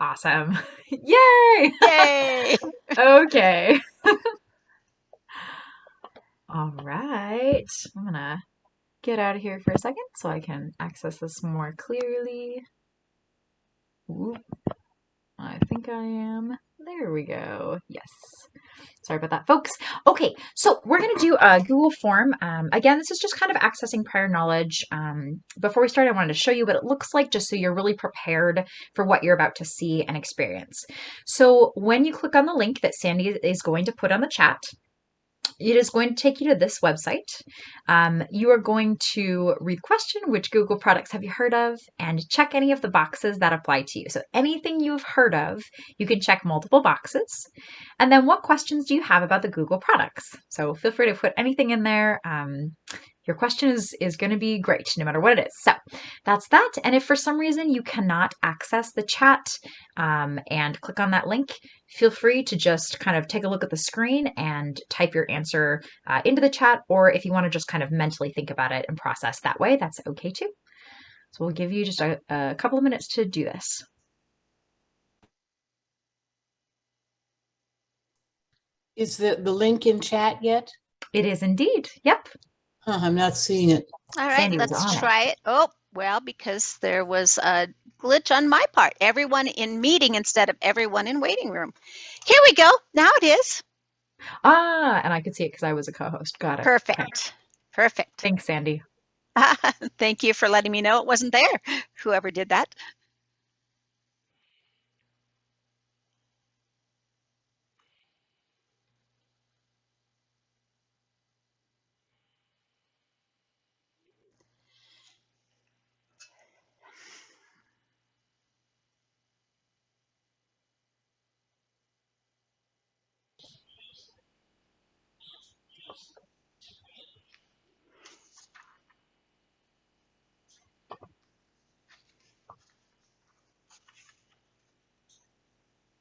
Awesome. Yay! Yay! Okay. All right. I'm gonna get out of here for a second so I can access this more clearly. Oop, I think I am. There we go. Yes. Sorry about that, folks. Okay, so we're going to do a Google form. Again, this is just kind of accessing prior knowledge. Before we start, I wanted to show you what it looks like just so you're really prepared for what you're about to see and experience. So when you click on the link that Sandy is going to put on the chat, it is going to take you to this website. You are going to read the question, which Google products have you heard of, and check any of the boxes that apply to you. So anything you've heard of, you can check multiple boxes. And then what questions do you have about the Google products? So feel free to put anything in there. Your question is going to be great no matter what it is. So that's that. And if for some reason you cannot access the chat and click on that link, feel free to just kind of take a look at the screen and type your answer into the chat. Or if you want to just kind of mentally think about it and process that way, that's okay too. So we'll give you just a couple of minutes to do this. Is the link in chat yet? It is indeed. Yep. Huh, I'm not seeing it. All right, Sandy was let's on it. try it. Oh, well, because there was a glitch on my part. Everyone in meeting instead of everyone in waiting room. Here we go. Now it is. And I could see it because I was a co-host. Got it. Perfect. Okay. Perfect. Thanks, Sandy. Thank you for letting me know it wasn't there, whoever did that.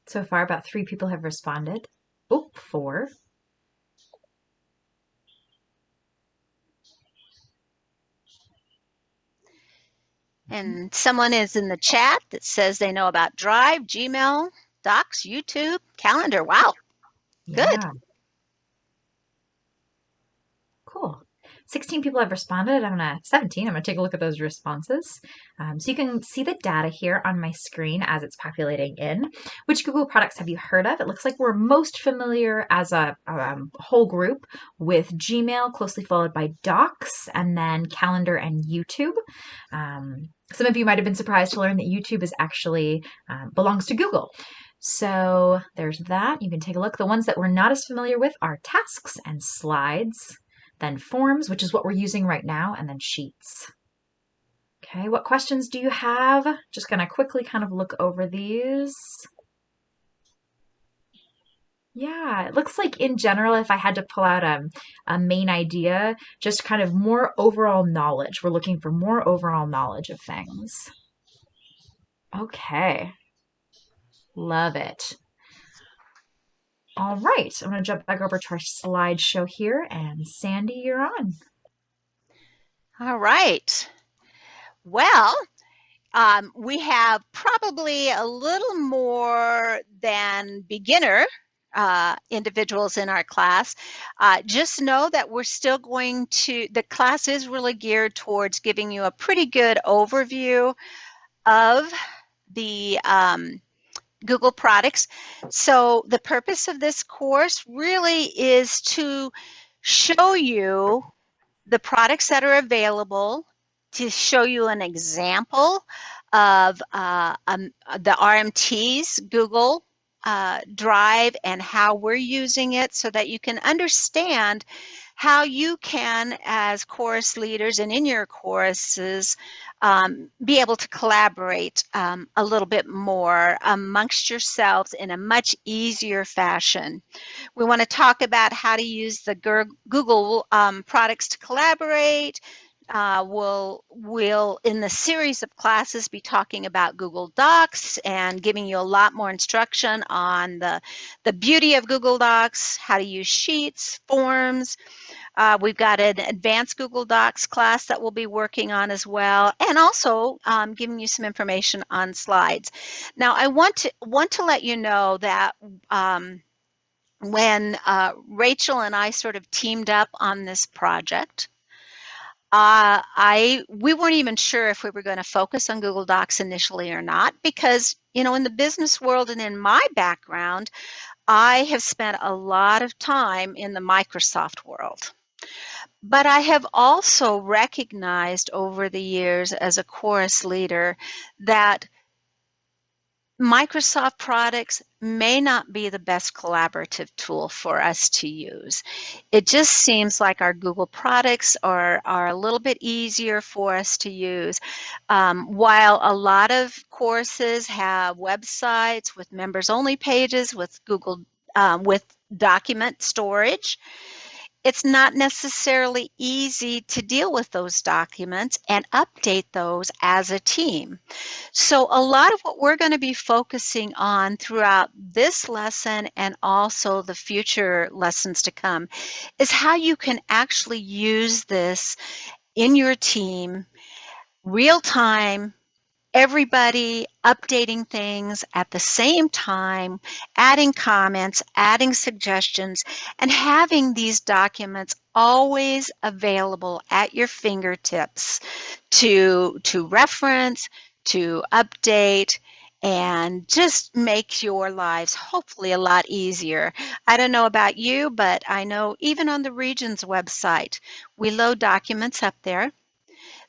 So far, about 3 people have responded. Oh, 4. And someone is in the chat that says they know about Drive, Gmail, Docs, YouTube, Calendar. Wow. Yeah. Good. Cool. 16 people have responded. 17. I'm gonna take a look at those responses. So you can see the data here on my screen as it's populating in. Which Google products have you heard of? It looks like we're most familiar as a whole group with Gmail, closely followed by Docs, and then Calendar and YouTube. Some of you might have been surprised to learn that YouTube is actually belongs to Google. So there's that. You can take a look. The ones that we're not as familiar with are tasks and slides, then forms, which is what we're using right now, and then sheets. Okay, what questions do you have? Just gonna quickly kind of look over these. Yeah, it looks like in general, if I had to pull out a main idea, just kind of more overall knowledge. We're looking for more overall knowledge of things. Okay. Love it. All right, I'm going to jump back over to our slideshow here, and Sandy, you're on. All right. Well, we have probably a little more than beginner individuals in our class. Just know that we're still going to, the class is really geared towards giving you a pretty good overview of the Google products. So the purpose of this course really is to show you the products that are available, to show you an example of the RMT's Google Drive and how we're using it so that you can understand how you can, as course leaders and in your courses, be able to collaborate a little bit more amongst yourselves in a much easier fashion. We want to talk about how to use the Google products to collaborate. We'll in the series of classes be talking about Google Docs and giving you a lot more instruction on the beauty of Google Docs, how to use sheets, forms. We've got an advanced Google Docs class that we'll be working on as well, and also giving you some information on slides. Now, I want to let you know that when Rachel and I sort of teamed up on this project, we weren't even sure if we were going to focus on Google Docs initially or not, because, you know, in the business world and in my background, I have spent a lot of time in the Microsoft world. But I have also recognized over the years as a chorus leader that Microsoft products may not be the best collaborative tool for us to use. It just seems like our Google products are a little bit easier for us to use. While a lot of courses have websites with members-only pages, with Google, with document storage, it's not necessarily easy to deal with those documents and update those as a team. So a lot of what we're going to be focusing on throughout this lesson and also the future lessons to come is how you can actually use this in your team, real time, everybody updating things at the same time, adding comments, adding suggestions, and having these documents always available at your fingertips to reference, to update, and just make your lives hopefully a lot easier. I don't know about you, but I know even on the Regions website, we load documents up there.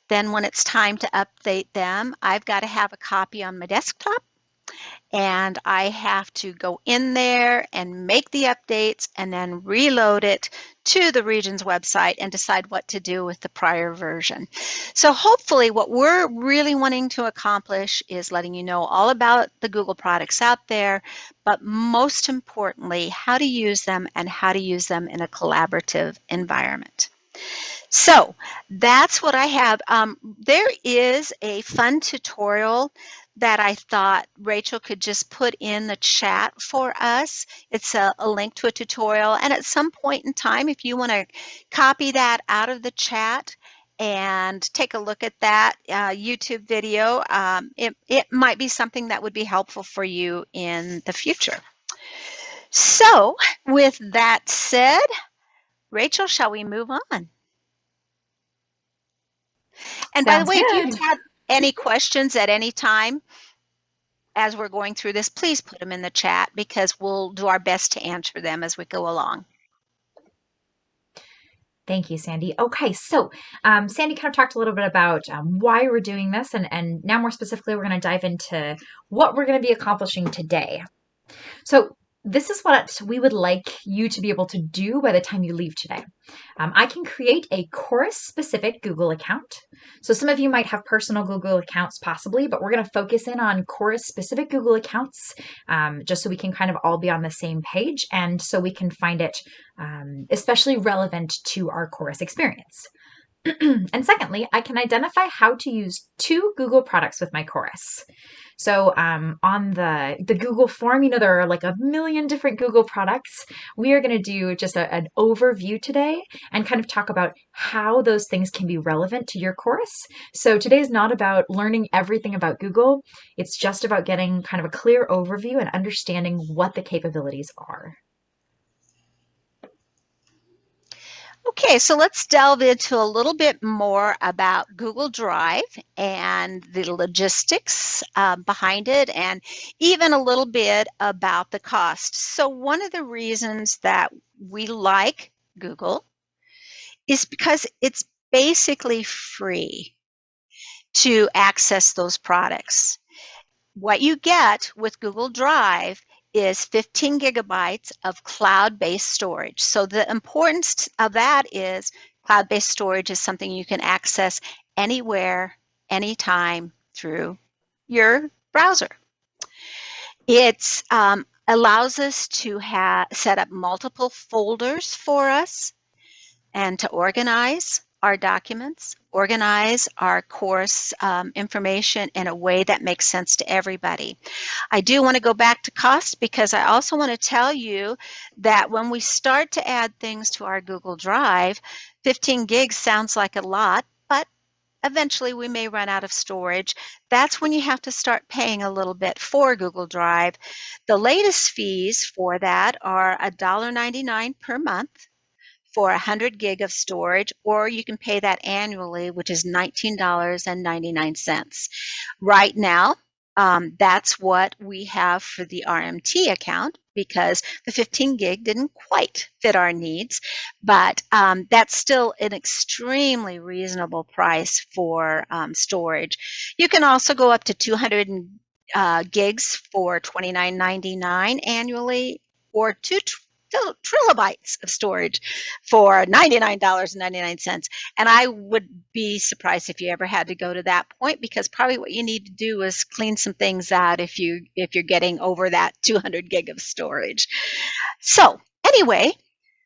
Then when it's time to update them, I've got to have a copy on my desktop, and I have to go in there and make the updates and then reload it to the Regions website and decide what to do with the prior version. So hopefully what we're really wanting to accomplish is letting you know all about the Google products out there, but most importantly, how to use them and how to use them in a collaborative environment. So that's what I have. There is a fun tutorial that I thought Rachel could just put in the chat for us. It's a link to a tutorial, and at some point in time, if you want to copy that out of the chat and take a look at that YouTube video, it might be something that would be helpful for you in the future. So with that said, Rachel, shall we move on? And by the Sounds way, if good. you have any questions at any time as we're going through this, please put them in the chat because we'll do our best to answer them as we go along. Thank you, Sandy. Okay, so Sandy kind of talked a little bit about why we're doing this, and now more specifically, we're going to dive into what we're going to be accomplishing today. So this is what we would like you to be able to do by the time you leave today. I can create a course-specific Google account. So some of you might have personal Google accounts possibly, but we're going to focus in on course-specific Google accounts just so we can kind of all be on the same page and so we can find it especially relevant to our course experience. And secondly, I can identify how to use 2 Google products with my course. So on the Google form, you know, there are like a million different Google products. We are going to do just an overview today and kind of talk about how those things can be relevant to your course. So today is not about learning everything about Google. It's just about getting kind of a clear overview and understanding what the capabilities are. Okay, so let's delve into a little bit more about Google Drive and the logistics behind it, and even a little bit about the cost. So one of the reasons that we like Google is because it's basically free to access those products. What you get with Google Drive is 15 gigabytes of cloud-based storage. So the importance of that is cloud-based storage is something you can access anywhere, anytime through your browser. It allows us to set up multiple folders for us and to organize our documents, organize our course information in a way that makes sense to everybody. I do want to go back to cost because I also want to tell you that when we start to add things to our Google Drive, 15 gigs sounds like a lot, but eventually we may run out of storage. That's when you have to start paying a little bit for Google Drive. The latest fees for that are $1.99 per month for 100 gig of storage, or you can pay that annually, which is $19.99. Right now, that's what we have for the RMT account because the 15 gig didn't quite fit our needs, but that's still an extremely reasonable price for storage. You can also go up to 200 gigs for $29.99 annually, or 2 trilobytes of storage for $99.99. And I would be surprised if you ever had to go to that point, because probably what you need to do is clean some things out if you're getting over that 200 gig of storage. So anyway,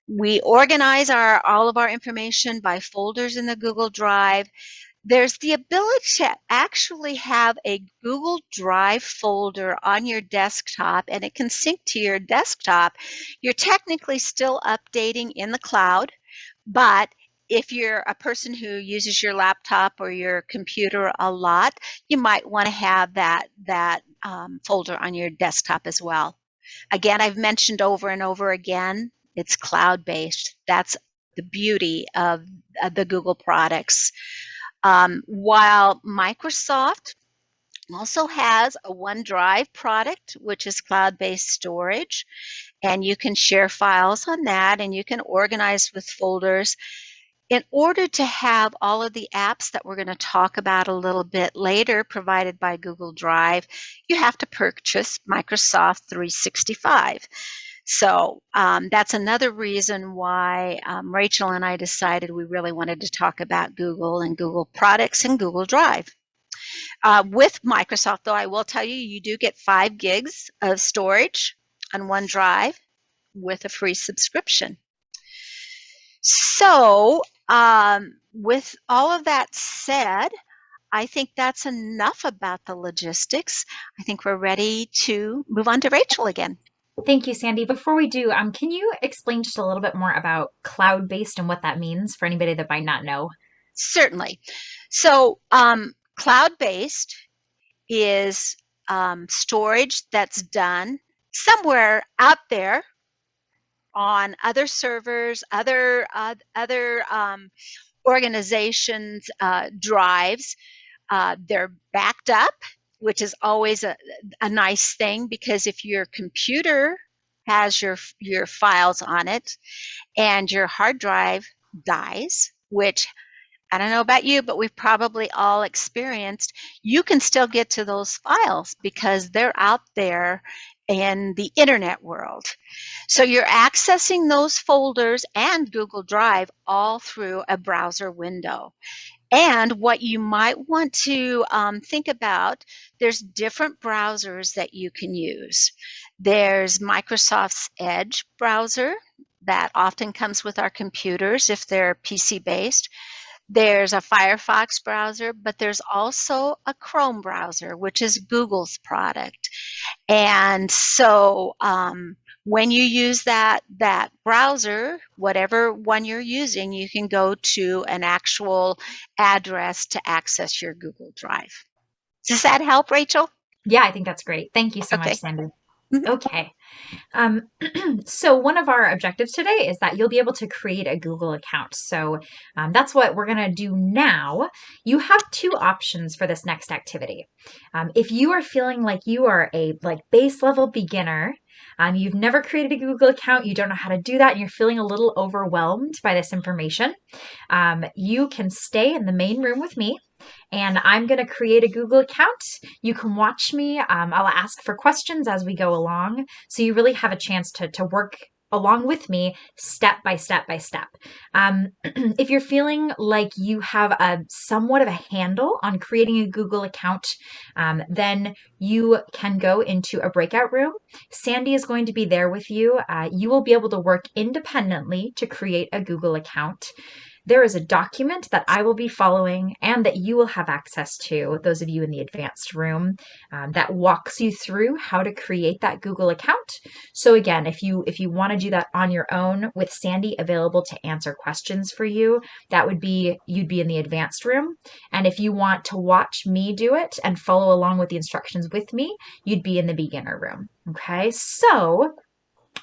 we organize all of our information by folders in the Google Drive. There's the ability to actually have a Google Drive folder on your desktop, and it can sync to your desktop. You're technically still updating in the cloud, but if you're a person who uses your laptop or your computer a lot, you might want to have that folder on your desktop as well. Again, I've mentioned over and over again, it's cloud-based. That's the beauty of the Google products. While Microsoft also has a OneDrive product, which is cloud-based storage, and you can share files on that, and you can organize with folders. In order to have all of the apps that we're going to talk about a little bit later provided by Google Drive, you have to purchase Microsoft 365. So that's another reason why Rachel and I decided we really wanted to talk about Google and Google products and Google Drive. With Microsoft, though, I will tell you, you do get 5 gigs of storage on OneDrive with a free subscription. So with all of that said, I think that's enough about the logistics. I think we're ready to move on to Rachel again. Thank you, Sandy. Before we do, can you explain just a little bit more about cloud-based and what that means for anybody that might not know? Certainly. So cloud-based is storage that's done somewhere out there on other servers, other organizations' drives. They're backed up, which is always a nice thing, because if your computer has your files on it and your hard drive dies, which I don't know about you, but we've probably all experienced, you can still get to those files because they're out there in the internet world. So you're accessing those folders and Google Drive all through a browser window. And what you might want to think about, there's different browsers that you can use. There's Microsoft's Edge browser that often comes with our computers if they're PC-based. There's a Firefox browser, but there's also a Chrome browser, which is Google's product. And so when you use that browser, whatever one you're using, you can go to an actual address to access your Google Drive. Does that help, Rachel? Yeah, I think that's great. Thank you so much, Sandy. Okay. So one of our objectives today is that you'll be able to create a Google account. So that's what we're going to do now. You have 2 options for this next activity. If you are feeling like you are a base level beginner, you've never created a Google account, you don't know how to do that, and you're feeling a little overwhelmed by this information, you can stay in the main room with me, and I'm going to create a Google account. You can watch me. I'll ask for questions as we go along, so you really have a chance to work along with me step by step by step. If you're feeling like you have somewhat of a handle on creating a Google account, then you can go into a breakout room. Sandy is going to be there with you. You will be able to work independently to create a Google account. there is a document that I will be following and that you will have access to, those of you in the advanced room, that walks you through how to create that Google account. So again, if you want to do that on your own with Sandy available to answer questions for you, you'd be in the advanced room. And if you want to watch me do it and follow along with the instructions with me, you'd be in the beginner room. Okay, so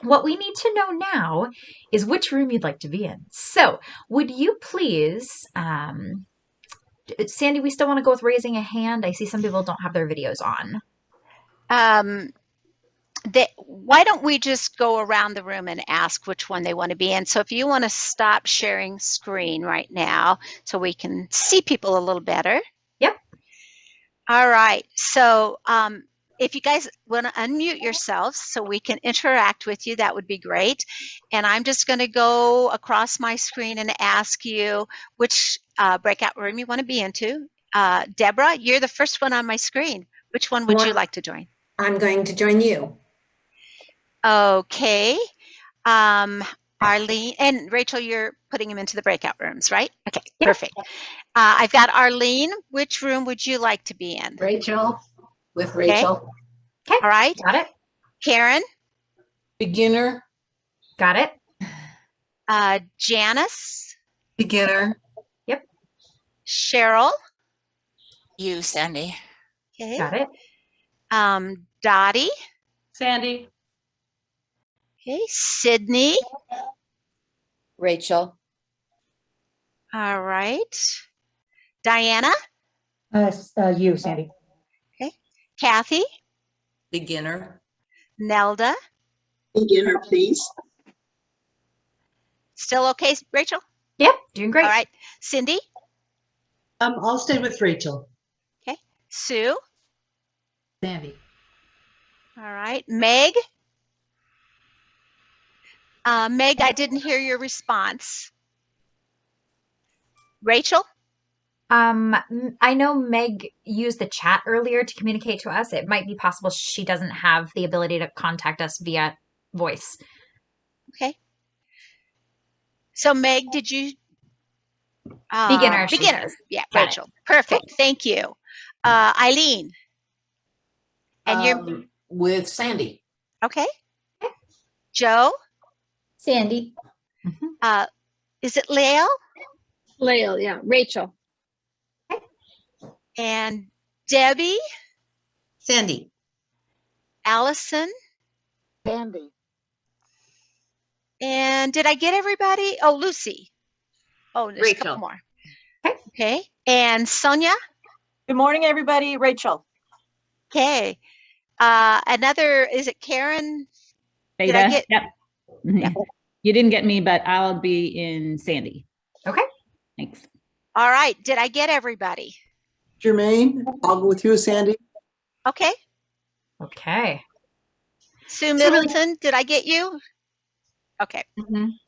what we need to know now is which room you'd like to be in. So would you please, Sandy, we still want to go with raising a hand. I see some people don't have their videos on. Why don't we just go around the room and ask which one they want to be in? So if you want to stop sharing screen right now so we can see people a little better. Yep. All right. So if you guys want to unmute yourselves so we can interact with you, that would be great. And I'm just going to go across my screen and ask you which breakout room you want to be into. Deborah, you're the first one on my screen. Which one would you like to join? I'm going to join you. Okay. Arlene and Rachel, you're putting them into the breakout rooms, right? Okay, Yep. Perfect. I've got Arlene. Which room would you like to be in? Rachel, with Rachel. Okay. All right. Got it. Karen, Beginner, Got it. Janice, Beginner. Yep. Cheryl. You, Sandy. Okay. Got it. Dottie. Sandy, Okay. Sydney. Rachel. All right. Diana. You, Sandy. Kathy. Beginner. Nelda. Beginner, please. Still okay, Rachel? Yep. Doing great. All right. Cindy. I'll stay with Rachel. Okay. Sue. Sandy. All right. Meg. Meg, I didn't hear your response. Rachel? I know Meg used the chat earlier to communicate to us. It might be possible she doesn't have the ability to contact us via voice. Okay. So Meg, did you? Beginner, she Beginner. says. Yeah, Got it. Rachel. Perfect. Thank you. Eileen. And you're with Sandy. okay. Joe. Sandy. Mhm. Is it Lael? Lael, yeah. Rachel. And Debbie. Sandy. Allison. Sandy. And did I get everybody? Oh, Lucy. Oh, there's a couple Rachel. more. Okay. Okay. And Sonia. Good morning, everybody. Rachel. Okay. Another, is it Karen? Did I get? Yep. Yeah. You didn't get me, but I'll be in Sandy. Okay. Thanks. All right. Did I get everybody? Jermaine, I'll go with you, Sandy. Okay. Okay. Sue So really- Middleton, did I get you? Okay.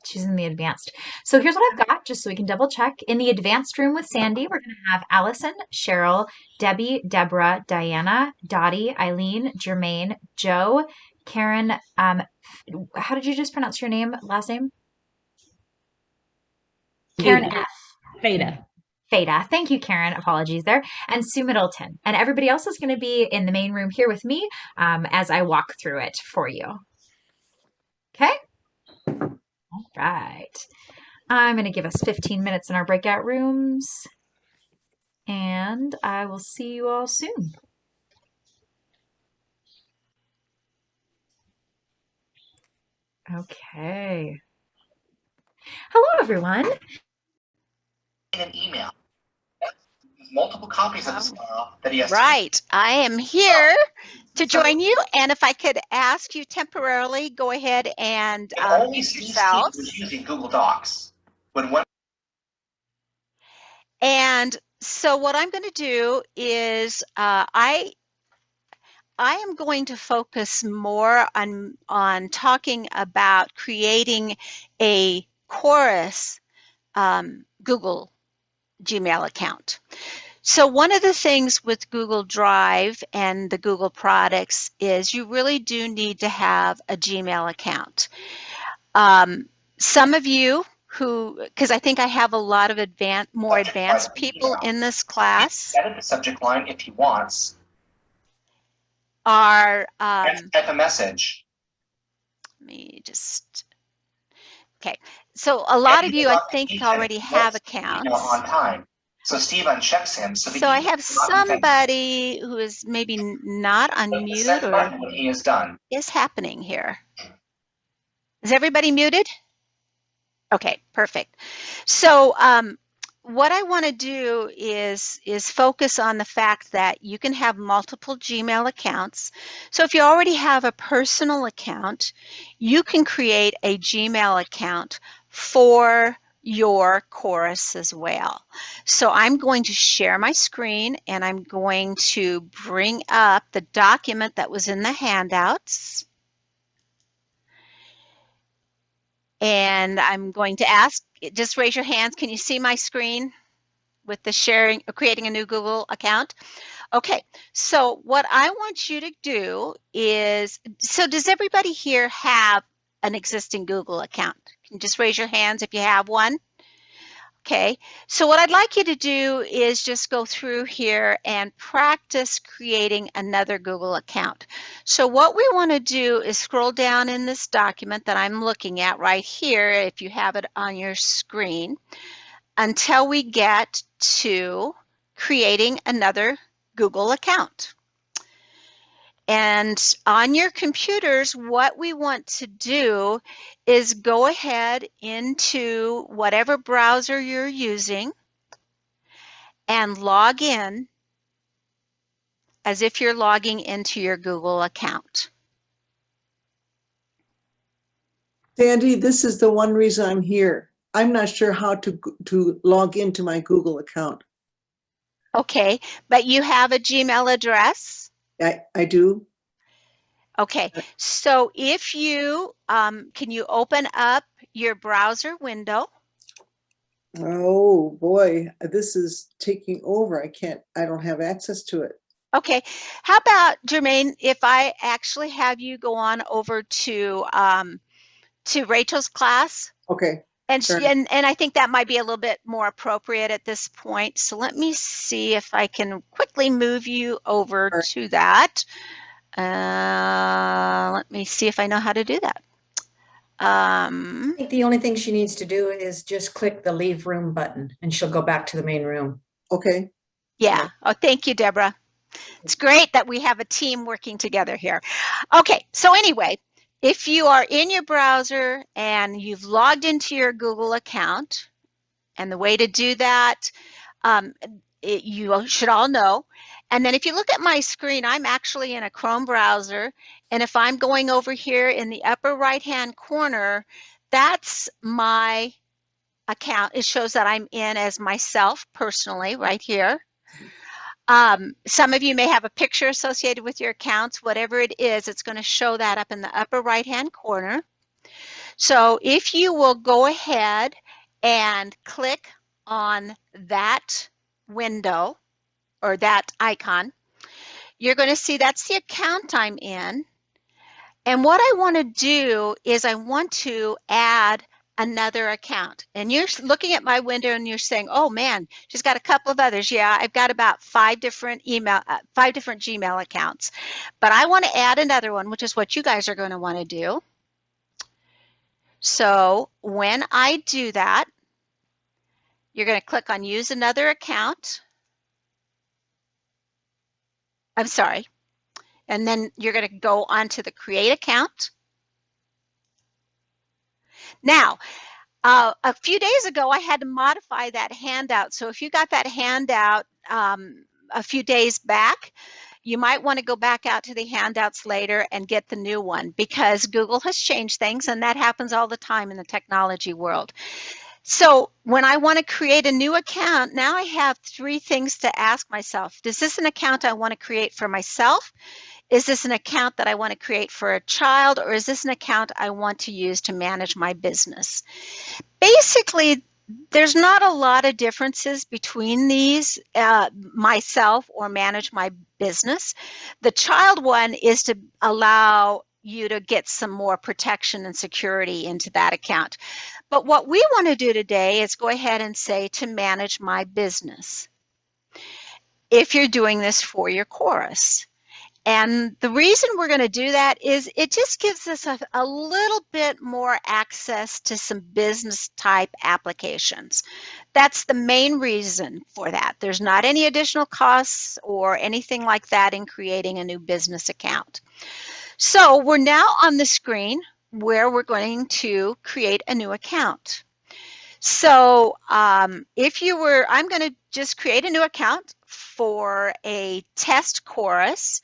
She's in the advanced. So here's what I've got, just so we can double check. In the advanced room with Sandy, we're going to have Allison, Cheryl, Debbie, Deborah, Diana, Dottie, Eileen, Jermaine, Joe, Karen. How did you just pronounce your name? Last name? Karen F. Fada. Fada. Thank you, Karen. Apologies there. And Sue Middleton. And everybody else is going to be in the main room here with me as I walk through it for you. Okay? All right. I'm going to give us 15 minutes in our breakout rooms. And I will see you all soon. Okay. Hello, everyone. An email. Multiple copies of this file that he has. Right. I am here to join you. And if I could ask you temporarily, go ahead and It only mute seems yourselves. he was using Google Docs. When one And so what I'm going to do is I am going to focus more on talking about creating a Chorus Google Gmail account. So one of the things with Google Drive and the Google products is you really do need to have a Gmail account. Some of you because I think I have a lot of more advanced people in this class, Edit the subject line if he wants. are, Type a message. let me just, okay. So a lot of you, I think, already have accounts. On time. So Steve unchecks him. So I have somebody who is maybe not unmuted or when he is done. is happening here. Is everybody muted? Okay, perfect. So what I want to do is focus on the fact that you can have multiple Gmail accounts. So if you already have a personal account, you can create a Gmail account for your course as well. So I'm going to share my screen and I'm going to bring up the document that was in the handouts. And I'm going to ask, just raise your hands. Can you see my screen with the sharing, creating a new Google account? Okay, so what I want you to do is, so does everybody here have an existing Google account? Can you just raise your hands if you have one? Okay, so what I'd like you to do is just go through here and practice creating another Google account. So what we want to do is scroll down in this document that I'm looking at right here, if you have it on your screen, until we get to creating another Google account. And on your computers, what we want to do is go ahead into whatever browser you're using and log in as if you're logging into your Google account. Sandy, this is the one reason I'm here. I'm not sure how to log into my Google account. Okay, but you have a Gmail address? I do. Okay, so if you, can you open up your browser window? Oh boy, this is taking over. I don't have access to it. Okay, how about, Jermaine, if I actually have you go on over to Rachel's class? Okay. And, sure. and I think that might be a little bit more appropriate at this point. So let me see if I can quickly move you over to that. Let me see if I know how to do that. I think the only thing she needs to do is just click the leave room button and she'll go back to the main room. Okay. Yeah. Oh, thank you, Deborah. It's great that we have a team working together here. Okay. So anyway, if you are in your browser and you've logged into your Google account, and the way to do that, you should all know. And then if you look at my screen, I'm actually in a Chrome browser. And if I'm going over here in the upper right-hand corner, that's my account. It shows that I'm in as myself personally right here. Some of you may have a picture associated with your accounts. Whatever it is, it's going to show that up in the upper right-hand corner. So if you will go ahead and click on that window or that icon, you're going to see that's the account I'm in. And what I want to do is I want to add another account. And you're looking at my window and you're saying, oh man, she's got a couple of others. Yeah, I've got about 5 different Gmail accounts. But I want to add another one, which is what you guys are going to want to do. So when I do that, you're going to click on use another account. I'm sorry. And then you're going to go on to the create account. Now, a few days ago, I had to modify that handout. So if you got that handout a few days back, you might want to go back out to the handouts later and get the new one because Google has changed things and that happens all the time in the technology world. So when I want to create a new account, now I have 3 things to ask myself. Is this an account I want to create for myself? Is this an account that I want to create for a child? Or is this an account I want to use to manage my business? Basically, there's not a lot of differences between these, myself or manage my business. The child one is to allow you to get some more protection and security into that account. But what we want to do today is go ahead and say to manage my business, if you're doing this for your chorus. And the reason we're going to do that is it just gives us a little bit more access to some business type applications. That's the main reason for that. There's not any additional costs or anything like that in creating a new business account. So we're now on the screen where we're going to create a new account. So I'm going to just create a new account for a test chorus.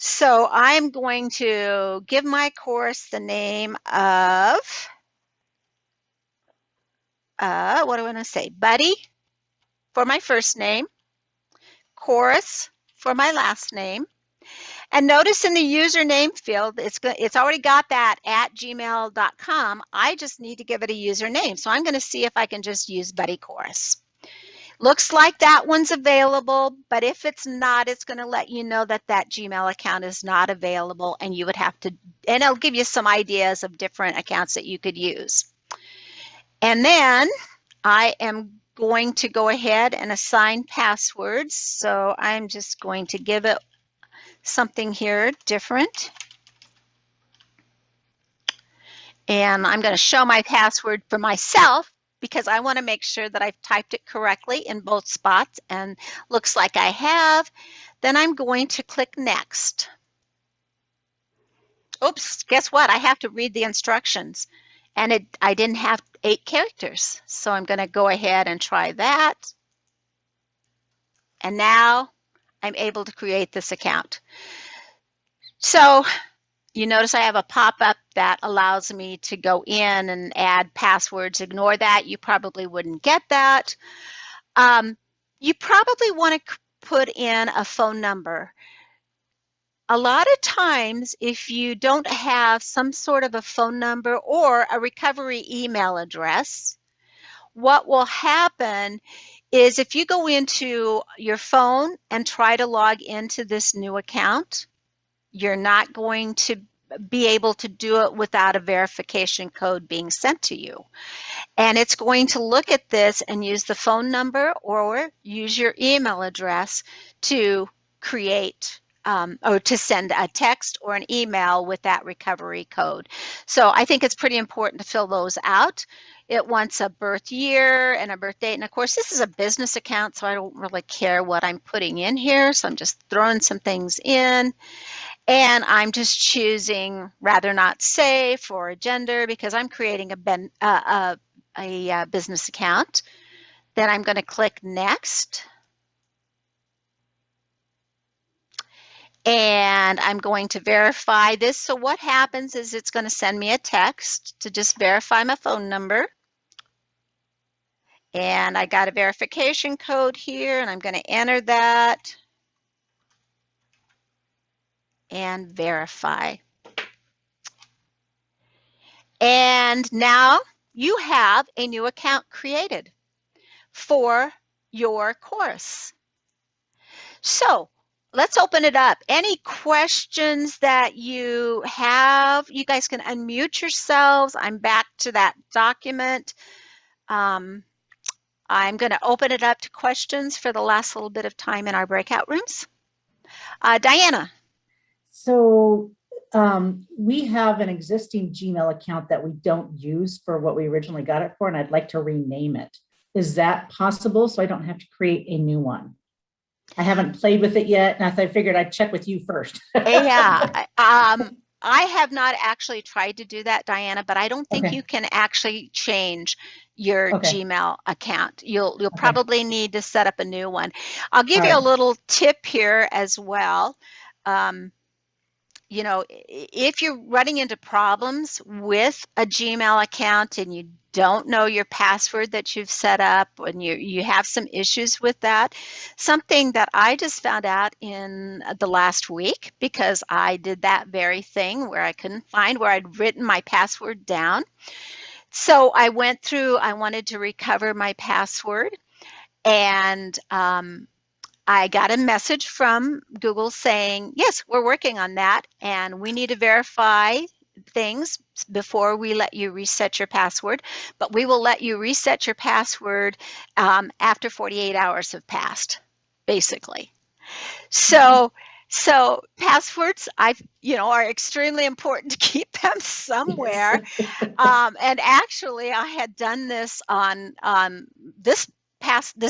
So I'm going to give my chorus the name of, what do I want to say? Buddy for my first name, chorus for my last name. And notice in the username field, it's already got that @gmail.com. I just need to give it a username. So I'm going to see if I can just use Buddy Chorus. Looks like that one's available, but if it's not, it's going to let you know that that Gmail account is not available, and you would have to, and it'll give you some ideas of different accounts that you could use. And then I am going to go ahead and assign passwords. So I'm just going to give it something here different. And I'm going to show my password for myself because I want to make sure that I've typed it correctly in both spots, and looks like I have. Then I'm going to click Next. Oops, guess what? I have to read the instructions, and I didn't have 8 characters. So I'm going to go ahead and try that. And now I'm able to create this account. So you notice I have a pop-up that allows me to go in and add passwords. Ignore that. You probably wouldn't get that. You probably want to put in a phone number. A lot of times, if you don't have some sort of a phone number or a recovery email address, what will happen is if you go into your phone and try to log into this new account, you're not going to be able to do it without a verification code being sent to you. And it's going to look at this and use the phone number or use your email address to create or to send a text or an email with that recovery code. So I think it's pretty important to fill those out. It wants a birth year and a birth date. And of course, this is a business account, so I don't really care what I'm putting in here. So I'm just throwing some things in. And I'm just choosing rather not say for a gender because I'm creating a business account. Then I'm going to click Next. And I'm going to verify this. So what happens is it's going to send me a text to just verify my phone number. And I got a verification code here, and I'm going to enter that and verify. And now you have a new account created for your course. So let's open it up. Any questions that you have, you guys can unmute yourselves. I'm back to that document. I'm going to open it up to questions for the last little bit of time in our breakout rooms. Diana. So we have an existing Gmail account that we don't use for what we originally got it for, and I'd like to rename it. Is that possible so I don't have to create a new one? I haven't played with it yet, and I figured I'd check with you first. Yeah, I have not actually tried to do that, Diana, but I don't think you can actually change your Gmail account. You'll probably need to set up a new one. I'll give you a little tip here as well. You know, if you're running into problems with a Gmail account and you don't know your password that you've set up and you have some issues with that, something that I just found out in the last week, because I did that very thing where I couldn't find where I'd written my password down. So I went through, I wanted to recover my password, and I got a message from Google saying, yes, we're working on that, and we need to verify things before we let you reset your password, but we will let you reset your password after 48 hours have passed, basically. So passwords, are extremely important to keep them somewhere. And actually, I had done this on this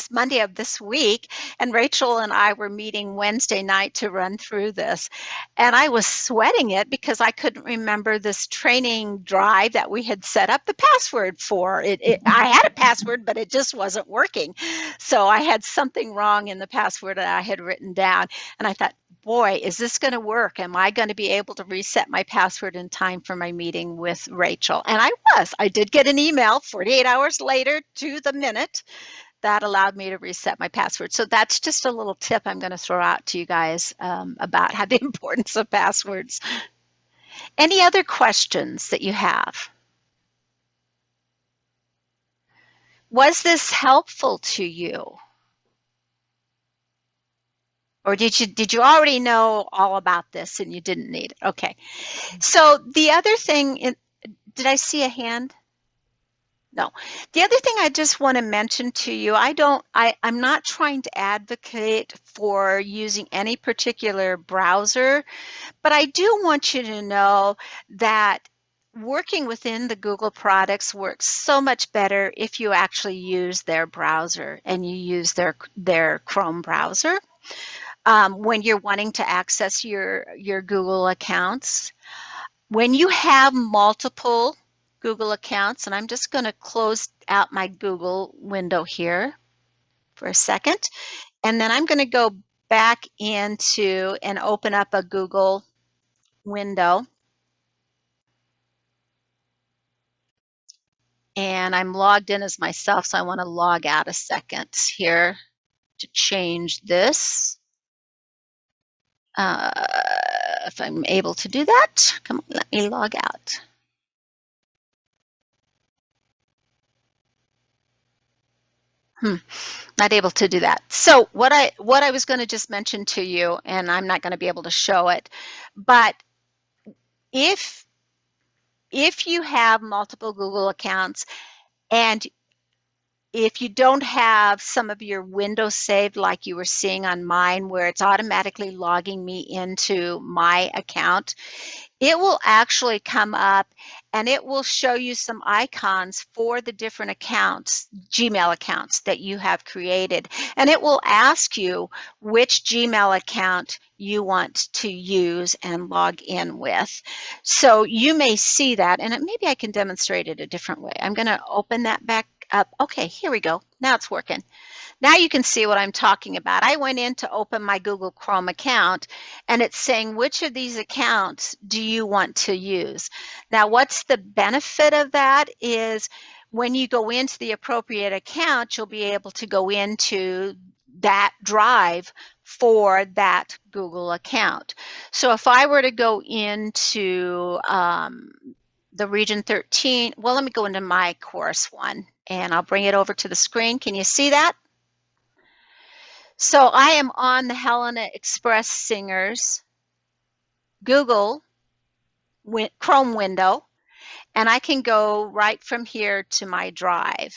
Monday of this week, and Rachel and I were meeting Wednesday night to run through this, and I was sweating it because I couldn't remember this training drive that we had set up the password for. I had a password, but it just wasn't working. So I had something wrong in the password that I had written down, and I thought, boy, is this going to work? Am I going to be able to reset my password in time for my meeting with Rachel? And I was. I did get an email 48 hours later to the minute that allowed me to reset my password. So that's just a little tip I'm going to throw out to you guys about how the importance of passwords. Any other questions that you have? Was this helpful to you? Or did you already know all about this and you didn't need it? Okay. So the other thing, did I see a hand? No. The other thing I just want to mention to you, I'm not trying to advocate for using any particular browser, but I do want you to know that working within the Google products works so much better if you actually use their browser and you use their Chrome browser. When you're wanting to access your Google accounts. When you have multiple Google accounts, and I'm just going to close out my Google window here for a second, and then I'm going to go back into and open up a Google window. And I'm logged in as myself, so I want to log out a second here to change this. If I'm able to do that, come on, let me log out. Not able to do that. So what I was going to just mention to you, and I'm not going to be able to show it, but if you have multiple Google accounts and if you don't have some of your windows saved like you were seeing on mine where it's automatically logging me into my account, it will actually come up and it will show you some icons for the different accounts, Gmail accounts that you have created. And it will ask you which Gmail account you want to use and log in with. So you may see that, and maybe I can demonstrate it a different way. I'm going to open that back up. Okay, here we go. Now it's working. Now you can see what I'm talking about. I went in to open my Google Chrome account, and it's saying, which of these accounts do you want to use? Now, what's the benefit of that is when you go into the appropriate account, you'll be able to go into that drive for that Google account. So if I were to go into the Region 13, well, let me go into my course one, and I'll bring it over to the screen. Can you see that? So I am on the Helena Express Singers Google Chrome window, and I can go right from here to my drive.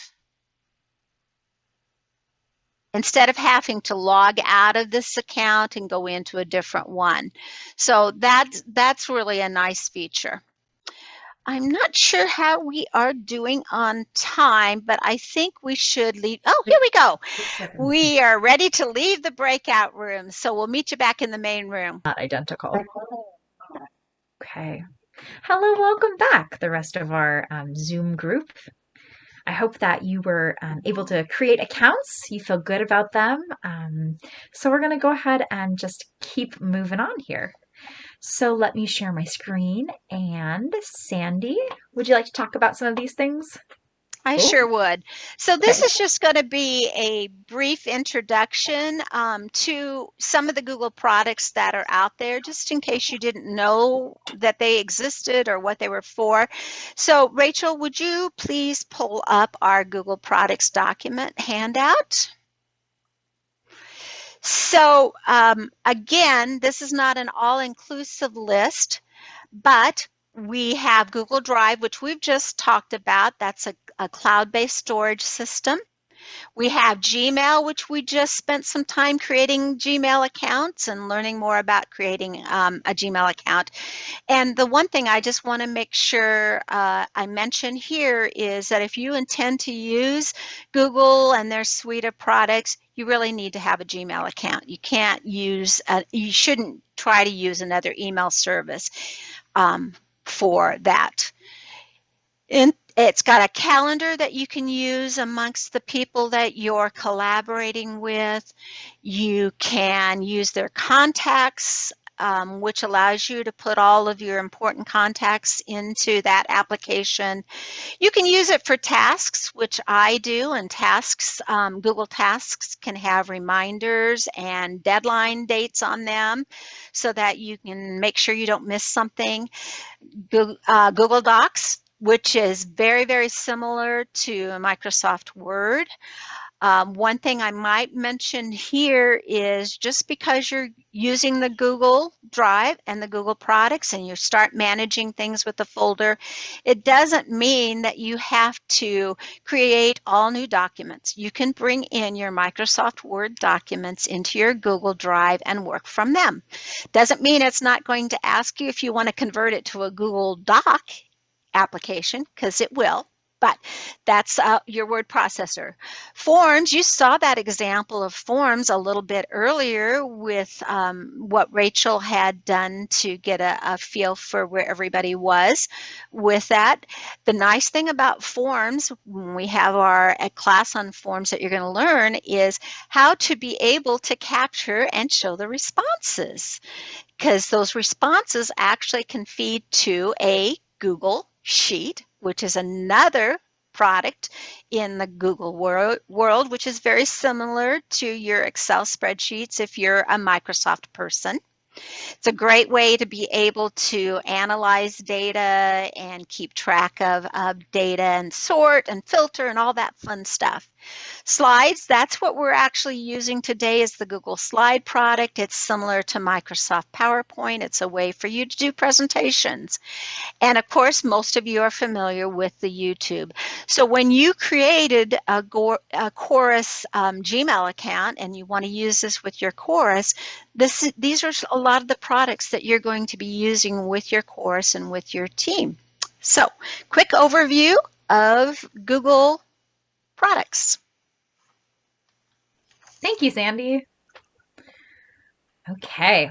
Instead of having to log out of this account and go into a different one. So that's really a nice feature. I'm not sure how we are doing on time, but I think we should leave. Oh, here we go. We are ready to leave the breakout room. So we'll meet you back in the main room. Not identical. Okay. Hello, welcome back, the rest of our Zoom group. I hope that you were able to create accounts. You feel good about them. So we're going to go ahead and just keep moving on here. So let me share my screen. And Sandy, would you like to talk about some of these things? I sure would. So this is just going to be a brief introduction to some of the Google products that are out there, just in case you didn't know that they existed or what they were for. So Rachel, would you please pull up our Google products document handout? So again, this is not an all-inclusive list, but we have Google Drive, which we've just talked about. That's a cloud-based storage system. We have Gmail, which we just spent some time creating Gmail accounts and learning more about creating a Gmail account. And the one thing I just want to make sure I mention here is that if you intend to use Google and their suite of products, you really need to have a Gmail account. You can't use, you shouldn't try to use another email service for that. It's got a calendar that you can use amongst the people that you're collaborating with. You can use their contacts, which allows you to put all of your important contacts into that application. You can use it for tasks, which I do, and tasks, Google Tasks can have reminders and deadline dates on them so that you can make sure you don't miss something. Google Docs, which is very, very similar to Microsoft Word. One thing I might mention here is just because you're using the Google Drive and the Google products and you start managing things with the folder, it doesn't mean that you have to create all new documents. You can bring in your Microsoft Word documents into your Google Drive and work from them. Doesn't mean it's not going to ask you if you want to convert it to a Google Doc application, because it will. But that's your word processor. Forms, you saw that example of forms a little bit earlier with what Rachel had done to get a feel for where everybody was with that. The nice thing about forms, when we have a class on forms that you're going to learn, is how to be able to capture and show the responses, because those responses actually can feed to a Google Sheet, which is another product in the Google world, which is very similar to your Excel spreadsheets if you're a Microsoft person. It's a great way to be able to analyze data and keep track of data and sort and filter and all that fun stuff. Slides, that's what we're actually using today, is the Google Slide product. It's similar to Microsoft PowerPoint. It's a way for you to do presentations. And of course, most of you are familiar with the YouTube. So when you created a Chorus Gmail account and you want to use this with your Chorus, these are a lot of the products that you're going to be using with your Chorus and with your team. So, quick overview of Google products. Thank you, Sandy. Okay,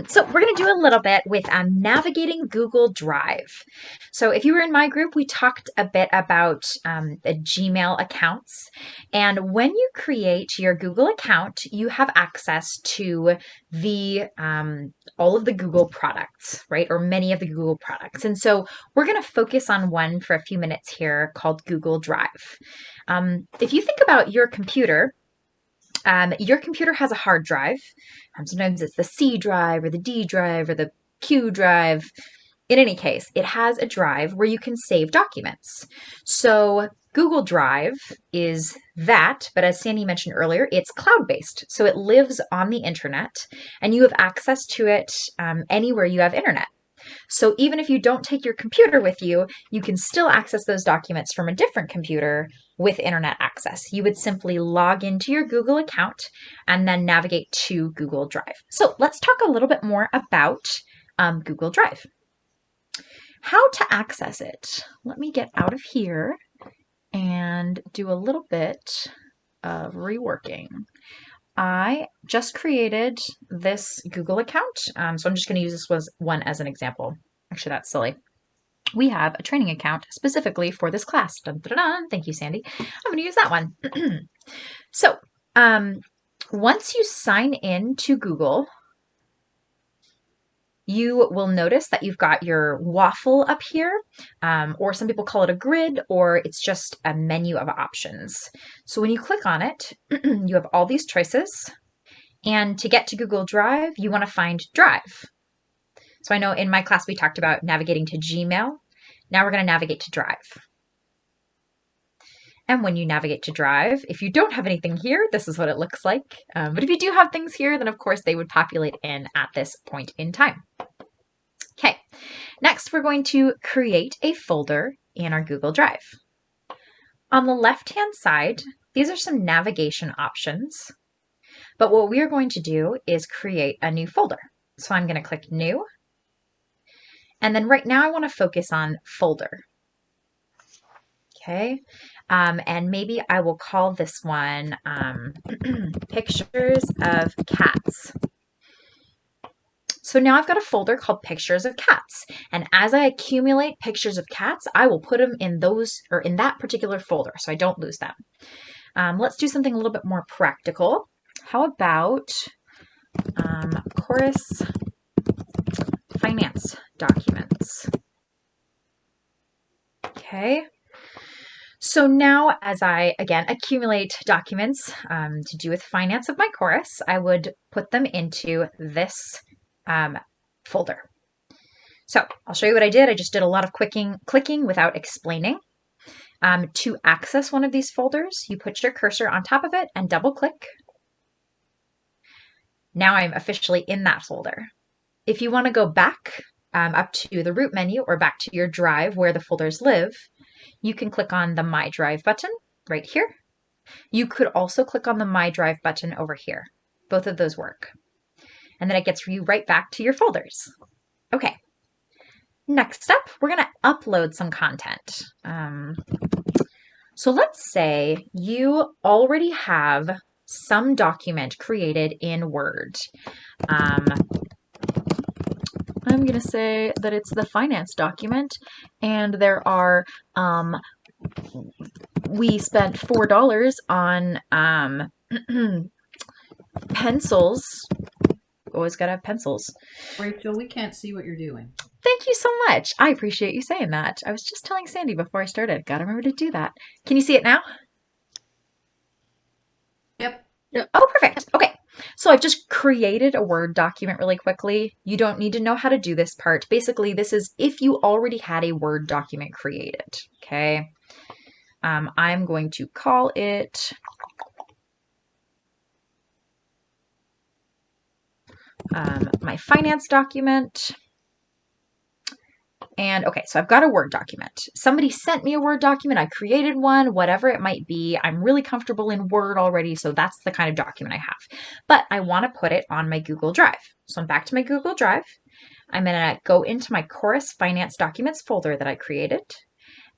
so we're going to do a little bit with navigating Google Drive. So if you were in my group, we talked a bit about the Gmail accounts. And when you create your Google account, you have access to the all of the Google products, right? Or many of the Google products. And so we're going to focus on one for a few minutes here called Google Drive. If you think about your computer has a hard drive. Sometimes it's the C drive or the D drive or the Q drive. In any case, it has a drive where you can save documents. So Google Drive is that, but as Sandy mentioned earlier, it's cloud-based. So it lives on the internet and you have access to it anywhere you have internet. So even if you don't take your computer with you, you can still access those documents from a different computer with internet access. You would simply log into your Google account and then navigate to Google Drive. So let's talk a little bit more about Google Drive. How to access it. Let me get out of here and do a little bit of reworking. I just created this Google account, so I'm just going to use this one as an example. Actually, that's silly. We have a training account specifically for this class. Dun, dun, dun. Thank you, Sandy. I'm going to use that one. So once you sign in to Google, you will notice that you've got your waffle up here, or some people call it a grid, or it's just a menu of options. So when you click on it, you have all these choices. And to get to Google Drive, you want to find Drive. So I know in my class we talked about navigating to Gmail. Now we're going to navigate to Drive. And when you navigate to Drive, if you don't have anything here, this is what it looks like. But if you do have things here, then of course they would populate in at this point in time. Okay, next we're going to create a folder in our Google Drive. On the left-hand side, these are some navigation options. But what we are going to do is create a new folder. So I'm going to click New. And then right now I want to focus on Folder. Okay, and maybe I will call this one Pictures of Cats. So now I've got a folder called Pictures of Cats. And as I accumulate pictures of cats, I will put them in those or in that particular folder so I don't lose them. Let's do something a little bit more practical. How about Chorus Finance Documents? Okay. So now as I, again, accumulate documents to do with finance of my chorus, I would put them into this folder. So I'll show you what I did. I just did a lot of clicking without explaining. To access one of these folders, you put your cursor on top of it and double click. Now I'm officially in that folder. If you want to go back up to the root menu or back to your drive where the folders live, you can click on the My Drive button right here. You could also click on the My Drive button over here. Both of those work. And then it gets you right back to your folders. Okay. Next up, we're going to upload some content. So let's say you already have some document created in Word. I'm going to say that it's the finance document, and there are, we spent $4 on pencils. Always got to have pencils. Rachel, we can't see what you're doing. Thank you so much. I appreciate you saying that. I was just telling Sandy before I started. Gotta remember to do that. Can you see it now? Yep. Oh, perfect. Okay. So I've just created a Word document really quickly. You don't need to know how to do this part. Basically, this is if you already had a Word document created. Okay. I'm going to call it my finance document. And okay, so I've got a Word document. Somebody sent me a Word document. I created one, whatever it might be. I'm really comfortable in Word already, so that's the kind of document I have. But I want to put it on my Google Drive. So I'm back to my Google Drive. I'm going to go into my Chorus Finance Documents folder that I created.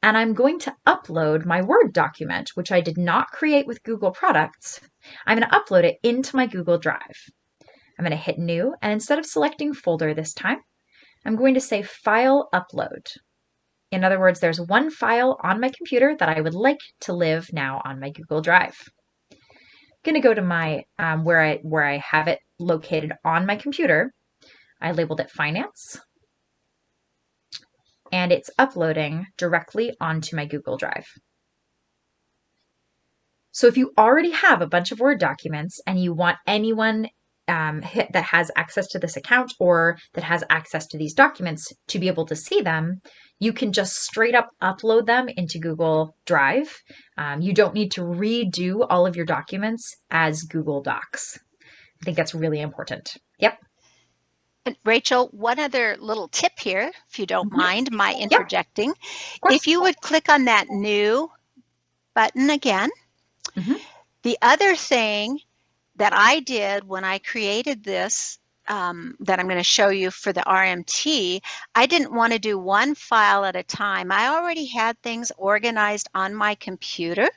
And I'm going to upload my Word document, which I did not create with Google Products. I'm going to upload it into my Google Drive. I'm going to hit New, and instead of selecting Folder this time, I'm going to say File Upload. In other words, there's one file on my computer that I would like to live now on my Google Drive. I'm going to go to my where I have it located on my computer. I labeled it Finance, and it's uploading directly onto my Google Drive. So if you already have a bunch of Word documents and you want anyone that has access to this account or that has access to these documents to be able to see them, you can just straight up upload them into Google Drive. You don't need to redo all of your documents as Google Docs. I think that's really important. Yep. And Rachel, one other little tip here, if you don't mind my interjecting. Yep. If you would click on that New button again, the other thing that I did when I created this that I'm going to show you for the RMT, I didn't want to do one file at a time. I already had things organized on my computer,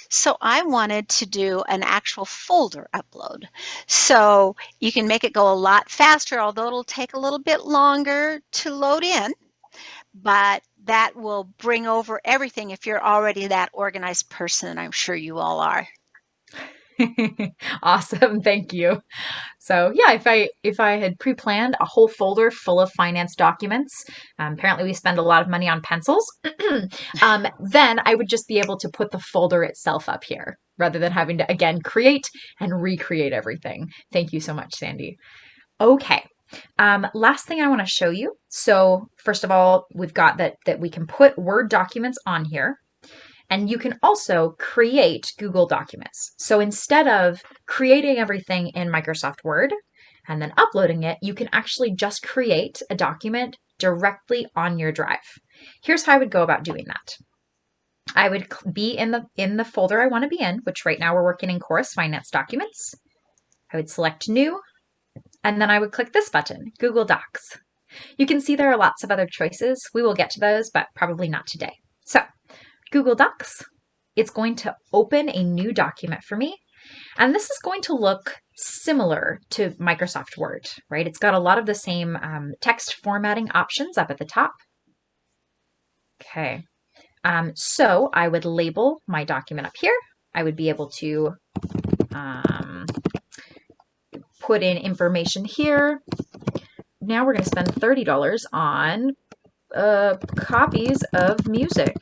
so I wanted to do an actual folder upload. So you can make it go a lot faster, although it'll take a little bit longer to load in, but that will bring over everything if you're already that organized person. I'm sure you all are. Awesome. Thank you. So yeah, if I had pre-planned a whole folder full of finance documents, apparently we spend a lot of money on pencils, then I would just be able to put the folder itself up here rather than having to, again, create and recreate everything. Thank you so much, Sandy. Okay. Last thing I want to show you. So first of all, we've got that we can put Word documents on here. And you can also create Google Documents. So instead of creating everything in Microsoft Word and then uploading it, you can actually just create a document directly on your drive. Here's how I would go about doing that. I would be in the folder I want to be in, which right now we're working in Chorus Finance Documents. I would select New, and then I would click this button, Google Docs. You can see there are lots of other choices. We will get to those, but probably not today. So, Google Docs, it's going to open a new document for me, and this is going to look similar to Microsoft Word, right? It's got a lot of the same text formatting options up at the top. Okay, so I would label my document up here. I would be able to put in information here. Now we're going to spend $30 on copies of music.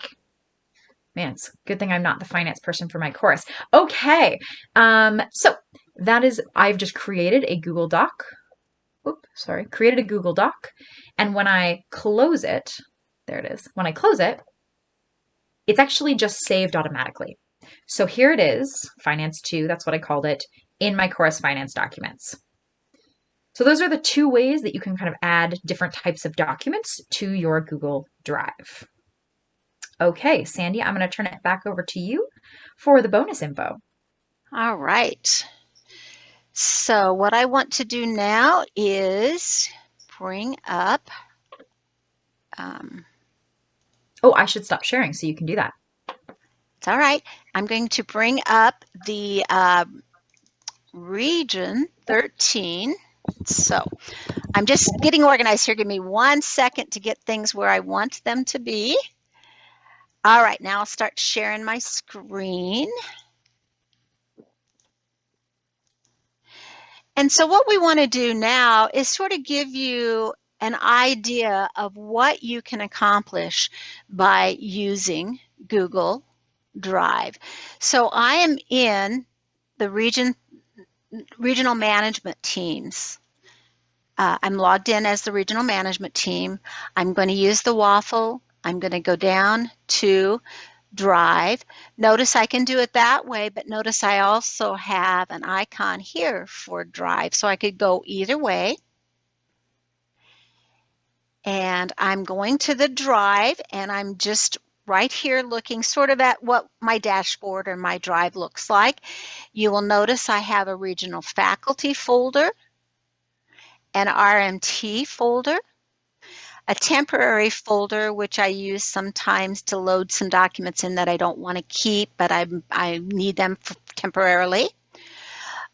Man, it's a good thing I'm not the finance person for my course. Okay, so that is, I've just created a Google Doc. Created a Google Doc. And when I close it, there it is. When I close it, it's actually just saved automatically. So here it is, Finance 2, that's what I called it, in my Chorus Finance Documents. So those are the two ways that you can kind of add different types of documents to your Google Drive. Okay, Sandy, I'm going to turn it back over to you for the bonus info. All right. So what I want to do now is bring up. Oh, I should stop sharing so you can do that. It's all right. I'm going to bring up the region 13. So I'm just getting organized here. Give me 1 second to get things where I want them to be. All right, now I'll start sharing my screen. And so what we want to do now is sort of give you an idea of what you can accomplish by using Google Drive. So I am in the regional management teams. I'm logged in as the regional management team. I'm going to use the waffle. I'm going to go down to Drive. Notice I can do it that way, but notice I also have an icon here for Drive, so I could go either way. And I'm going to the Drive, and I'm just right here looking sort of at what my dashboard or my Drive looks like. You will notice I have a regional faculty folder, an RMT folder, a temporary folder, which I use sometimes to load some documents in that I don't want to keep, but I need them temporarily.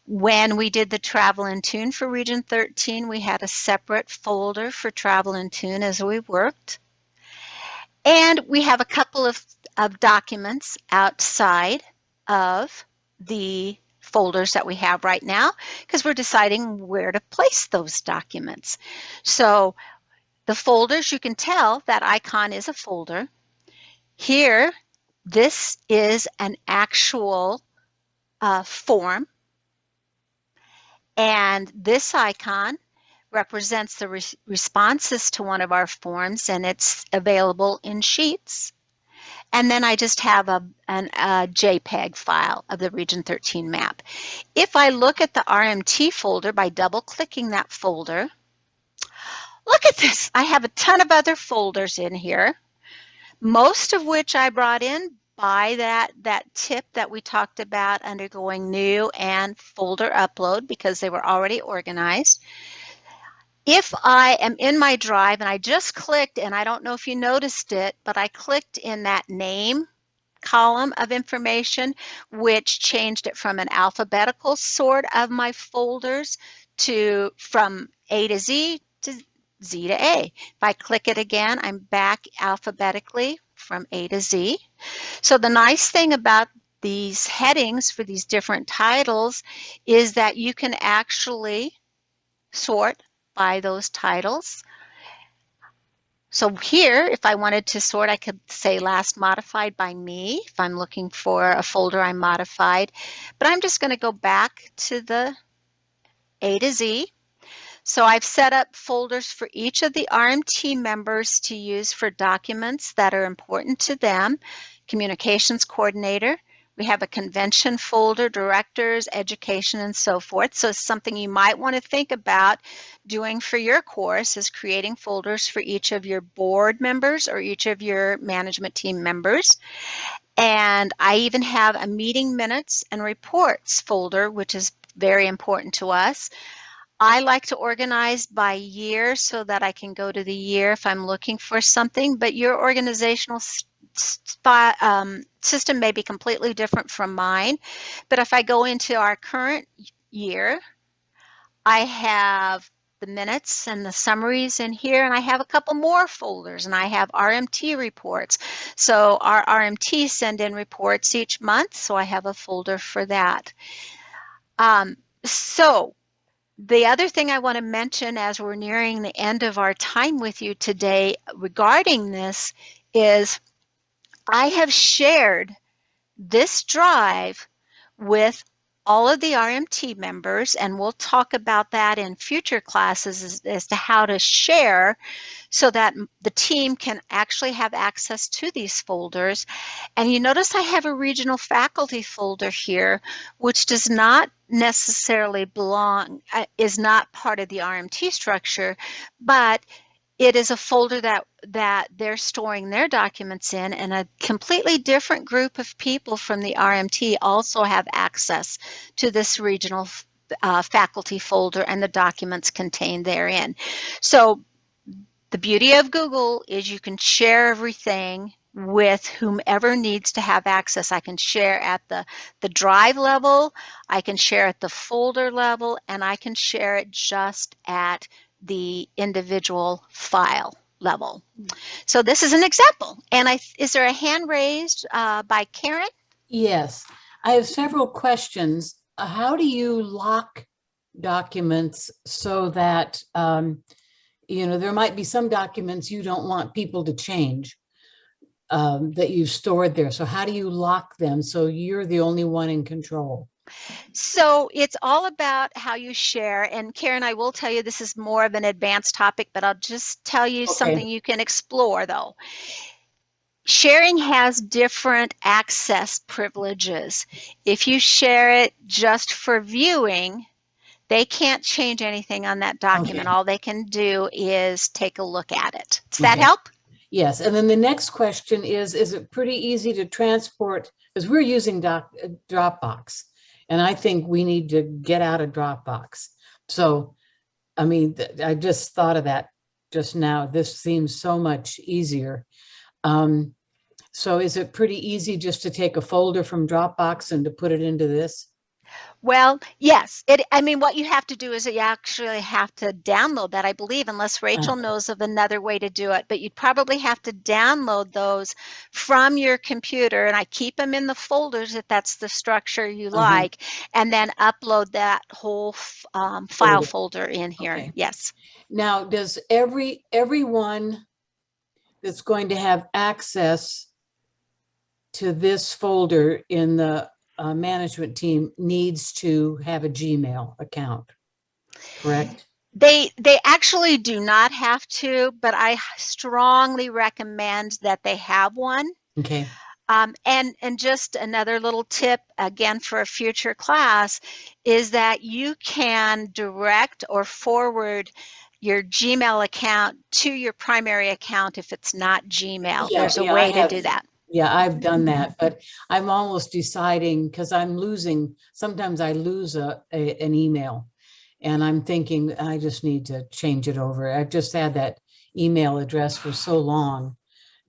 When we did the Travel and Tune for Region 13, we had a separate folder for Travel and Tune as we worked. And we have a couple of documents outside of the folders that we have right now because we're deciding where to place those documents. So the folders, you can tell that icon is a folder. Here, this is an actual form. And this icon represents the responses to one of our forms, and it's available in Sheets. And then I just have a JPEG file of the Region 13 map. If I look at the RMT folder by double-clicking that folder, look at this. I have a ton of other folders in here, most of which I brought in by that tip that we talked about undergoing new and folder upload because they were already organized. If I am in my Drive and I just clicked, and I don't know if you noticed it, but I clicked in that name column of information, which changed it from an alphabetical sort of my folders to from A to Z to Z to A. If I click it again, I'm back alphabetically from A to Z. So the nice thing about these headings for these different titles is that you can actually sort by those titles. So here, if I wanted to sort, I could say last modified by me if I'm looking for a folder I modified. But I'm just going to go back to the A to Z. So I've set up folders for each of the RMT members to use for documents that are important to them. Communications coordinator. We have a convention folder, directors, education, and so forth. So something you might want to think about doing for your course is creating folders for each of your board members or each of your management team members. And I even have a meeting minutes and reports folder, which is very important to us. I like to organize by year so that I can go to the year if I'm looking for something, but your organizational system may be completely different from mine. But if I go into our current year, I have the minutes and the summaries in here, and I have a couple more folders, and I have RMT reports. So our RMT send in reports each month, so I have a folder for that. So the other thing I want to mention as we're nearing the end of our time with you today regarding this is I have shared this drive with all of the RMT members, and we'll talk about that in future classes as to how to share so that the team can actually have access to these folders. And you notice I have a regional faculty folder here, which does not necessarily belong, is not part of the RMT structure, but it is a folder that they're storing their documents in, and a completely different group of people from the RMT also have access to this regional faculty folder and the documents contained therein. So the beauty of Google is you can share everything with whomever needs to have access. I can share at the drive level, I can share at the folder level, and I can share it just at the individual file level. So this is an example. And is there a hand raised by Karen? Yes, I have several questions. How do you lock documents so that, there might be some documents you don't want people to change that you've stored there. So how do you lock them so you're the only one in control? So it's all about how you share. And Karen, I will tell you this is more of an advanced topic, but I'll just tell you something you can explore though. Sharing has different access privileges. If you share it just for viewing, they can't change anything on that document. All they can do is take a look at it. Does that help? Yes. And then the next question is it pretty easy to transport? Because we're using Dropbox. And I think we need to get out of Dropbox. So, I mean, I just thought of that just now. This seems so much easier. So is it pretty easy just to take a folder from Dropbox and to put it into this? Well, yes. I mean, what you have to do is you actually have to download that, I believe, unless Rachel knows of another way to do it. But you'd probably have to download those from your computer, and I keep them in the folders if that's the structure you like, and then upload that whole file folder in here. Okay. Yes. Now, does everyone that's going to have access to this folder in the management team needs to have a Gmail account, correct? They actually do not have to, but I strongly recommend that they have one. Okay. And just another little tip, again, for a future class, is that you can direct or forward your Gmail account to your primary account if it's not Gmail. There's a way to do that. Yeah, I've done that, but I'm almost deciding because sometimes I lose an email, and I'm thinking I just need to change it over. I've just had that email address for so long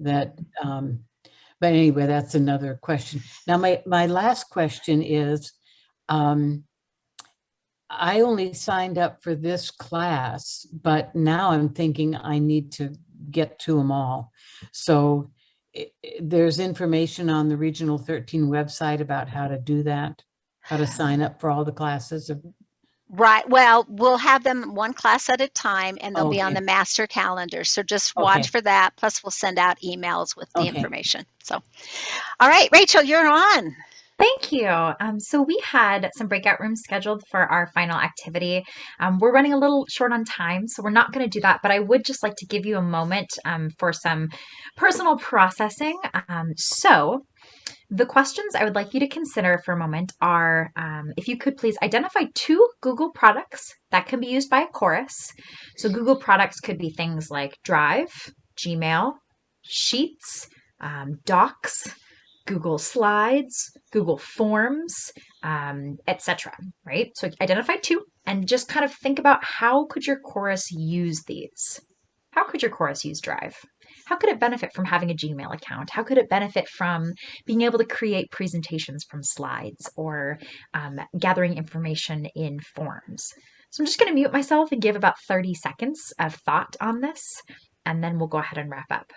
that, but anyway, that's another question. Now, my last question is, I only signed up for this class, but now I'm thinking I need to get to them all. So there's information on the Regional 13 website about how to do that, how to sign up for all the classes. Right. Well, we'll have them one class at a time, and they'll be on the master calendar. So just watch for that. Plus, we'll send out emails with the information. So, all right, Rachel, you're on. Thank you. So we had some breakout rooms scheduled for our final activity. We're running a little short on time, so we're not going to do that, but I would just like to give you a moment for some personal processing. So the questions I would like you to consider for a moment are, if you could please identify 2 Google products that can be used by a chorus. So Google products could be things like Drive, Gmail, Sheets, Docs, Google Slides, Google Forms, etc. Right? So identify 2 and just kind of think about how could your chorus use these? How could your chorus use Drive? How could it benefit from having a Gmail account? How could it benefit from being able to create presentations from slides or gathering information in forms? So I'm just going to mute myself and give about 30 seconds of thought on this, and then we'll go ahead and wrap up.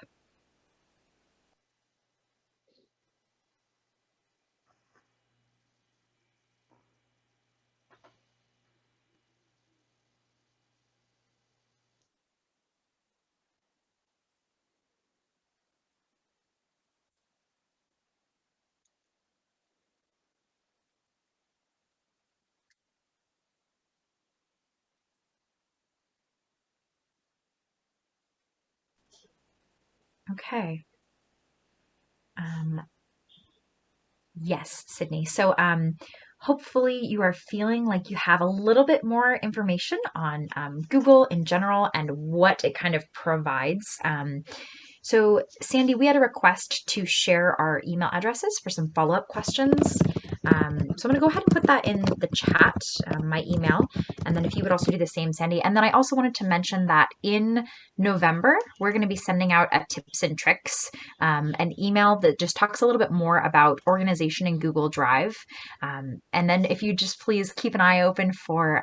Okay. Yes, Sydney. So hopefully you are feeling like you have a little bit more information on Google in general and what it kind of provides. So Sandy, we had a request to share our email addresses for some follow-up questions. So I'm going to go ahead and put that in the chat, my email, and then if you would also do the same, Sandy. And then I also wanted to mention that in November, we're going to be sending out a tips and tricks, an email that just talks a little bit more about organization in Google Drive. And then if you just please keep an eye open for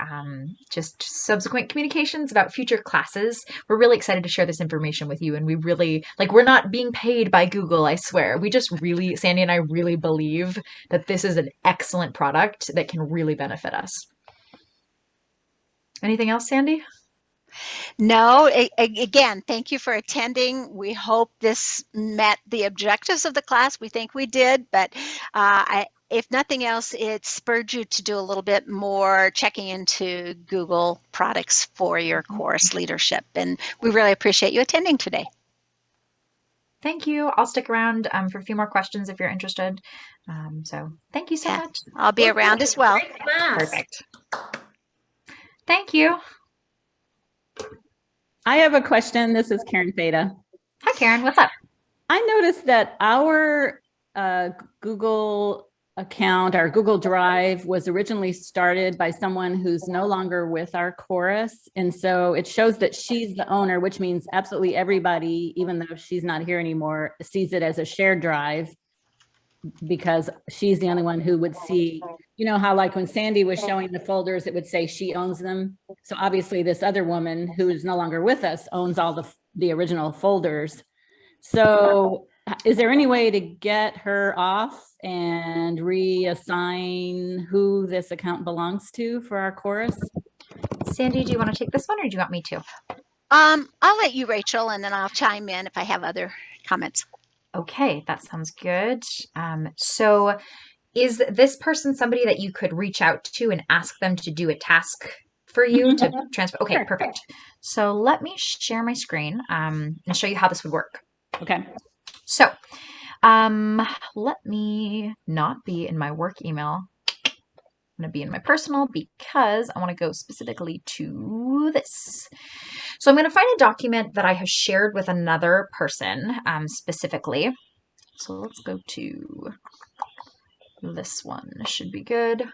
just subsequent communications about future classes. We're really excited to share this information with you, and we really, we're not being paid by Google, I swear. We just really, Sandy and I really believe that this is an excellent product that can really benefit us. Anything else, Sandy? No, again, thank you for attending. We hope this met the objectives of the class. We think we did, but if nothing else, it spurred you to do a little bit more checking into Google products for your course leadership. And we really appreciate you attending today. Thank you. I'll stick around for a few more questions if you're interested. So thank you so much. I'll be around as well. Perfect. Thank you. I have a question. This is Karen Theta. Hi, Karen. What's up? I noticed that our Google account, our Google Drive, was originally started by someone who's no longer with our chorus. And so it shows that she's the owner, which means absolutely everybody, even though she's not here anymore, sees it as a shared drive because she's the only one who would see, you know, how like when Sandy was showing the folders, it would say she owns them. So obviously this other woman who is no longer with us owns all the original folders. So is there any way to get her off and reassign who this account belongs to for our chorus? Sandy, do you want to take this one or do you want me to? I'll let you, Rachel, and then I'll chime in if I have other comments. Okay, that sounds good. So is this person somebody that you could reach out to and ask them to do a task for you to transfer? Okay, perfect. So let me share my screen and show you how this would work. Okay. So let me not be in my work email. I'm going to be in my personal because I want to go specifically to this. So I'm going to find a document that I have shared with another person specifically. So let's go to this one. This should be good.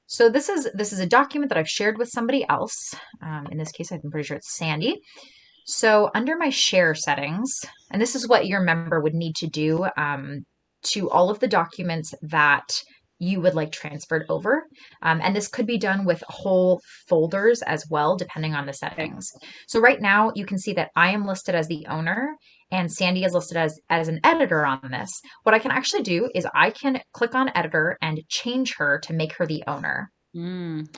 So this is a document that I've shared with somebody else. In this case, I'm pretty sure it's Sandy. So under my share settings, and this is what your member would need to do to all of the documents that you would like transferred over. And this could be done with whole folders as well, depending on the settings. So right now you can see that I am listed as the owner and Sandy is listed as an editor on this. What I can actually do is I can click on editor and change her to make her the owner.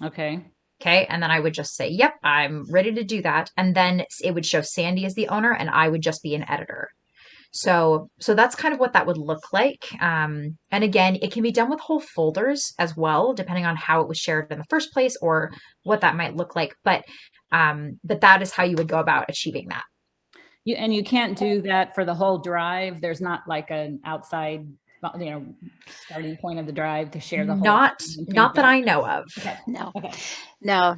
Okay. Okay, and then I would just say, yep, I'm ready to do that. And then it would show Sandy as the owner and I would just be an editor. So that's kind of what that would look like. And again, it can be done with whole folders as well, depending on how it was shared in the first place or what that might look like. But that is how you would go about achieving that. And you can't do that for the whole drive. There's not like an outside, starting point of the drive to share the whole. Not that I know of. Okay. No. Okay. No.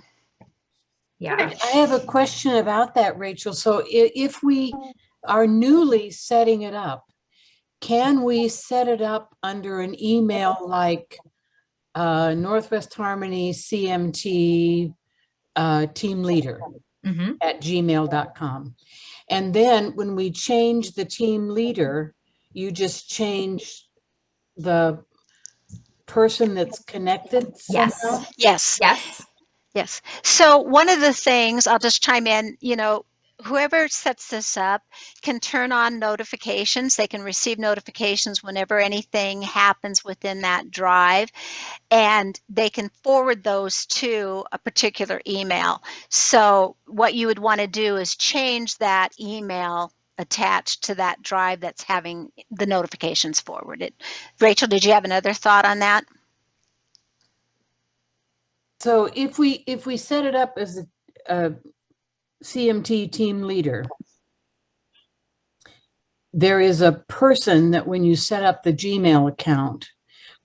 Yeah. I have a question about that, Rachel. So if we are newly setting it up, can we set it up under an email like Northwest Harmony CMT team leader at gmail.com? And then when we change the team leader, you just change the person that's connected somehow? Yes. Yes. Yes. So one of the things, I'll just chime in, whoever sets this up can turn on notifications. They can receive notifications whenever anything happens within that drive, and they can forward those to a particular email. So what you would want to do is change that email attached to that drive that's having the notifications forwarded. Rachel, did you have another thought on that? So if we set it up as a CMT team leader, there is a person that when you set up the Gmail account,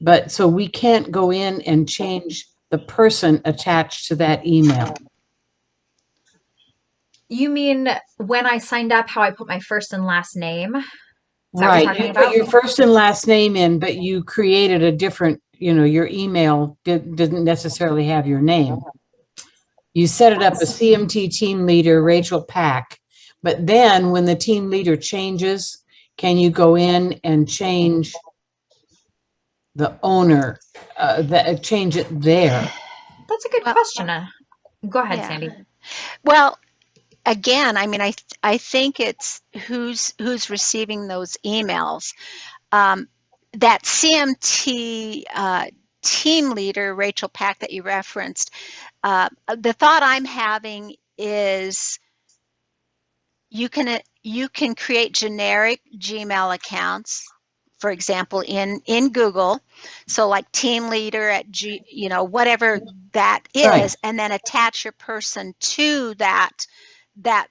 but so we can't go in and change the person attached to that email. You mean when I signed up, how I put my first and last name? Right. You put your first and last name in, but you created a different, your email didn't necessarily have your name. You set it up as CMT team leader, Rachel Pack. But then when the team leader changes, can you go in and change the owner, change it there? That's a good question. Go ahead, Sandy. Well, again, I mean, I think it's who's receiving those emails. That CMT team leader, Rachel Pack, that you referenced, the thought I'm having is you can create generic Gmail accounts, for example, in Google. So like team leader at whatever that is, right, and then attach your person to that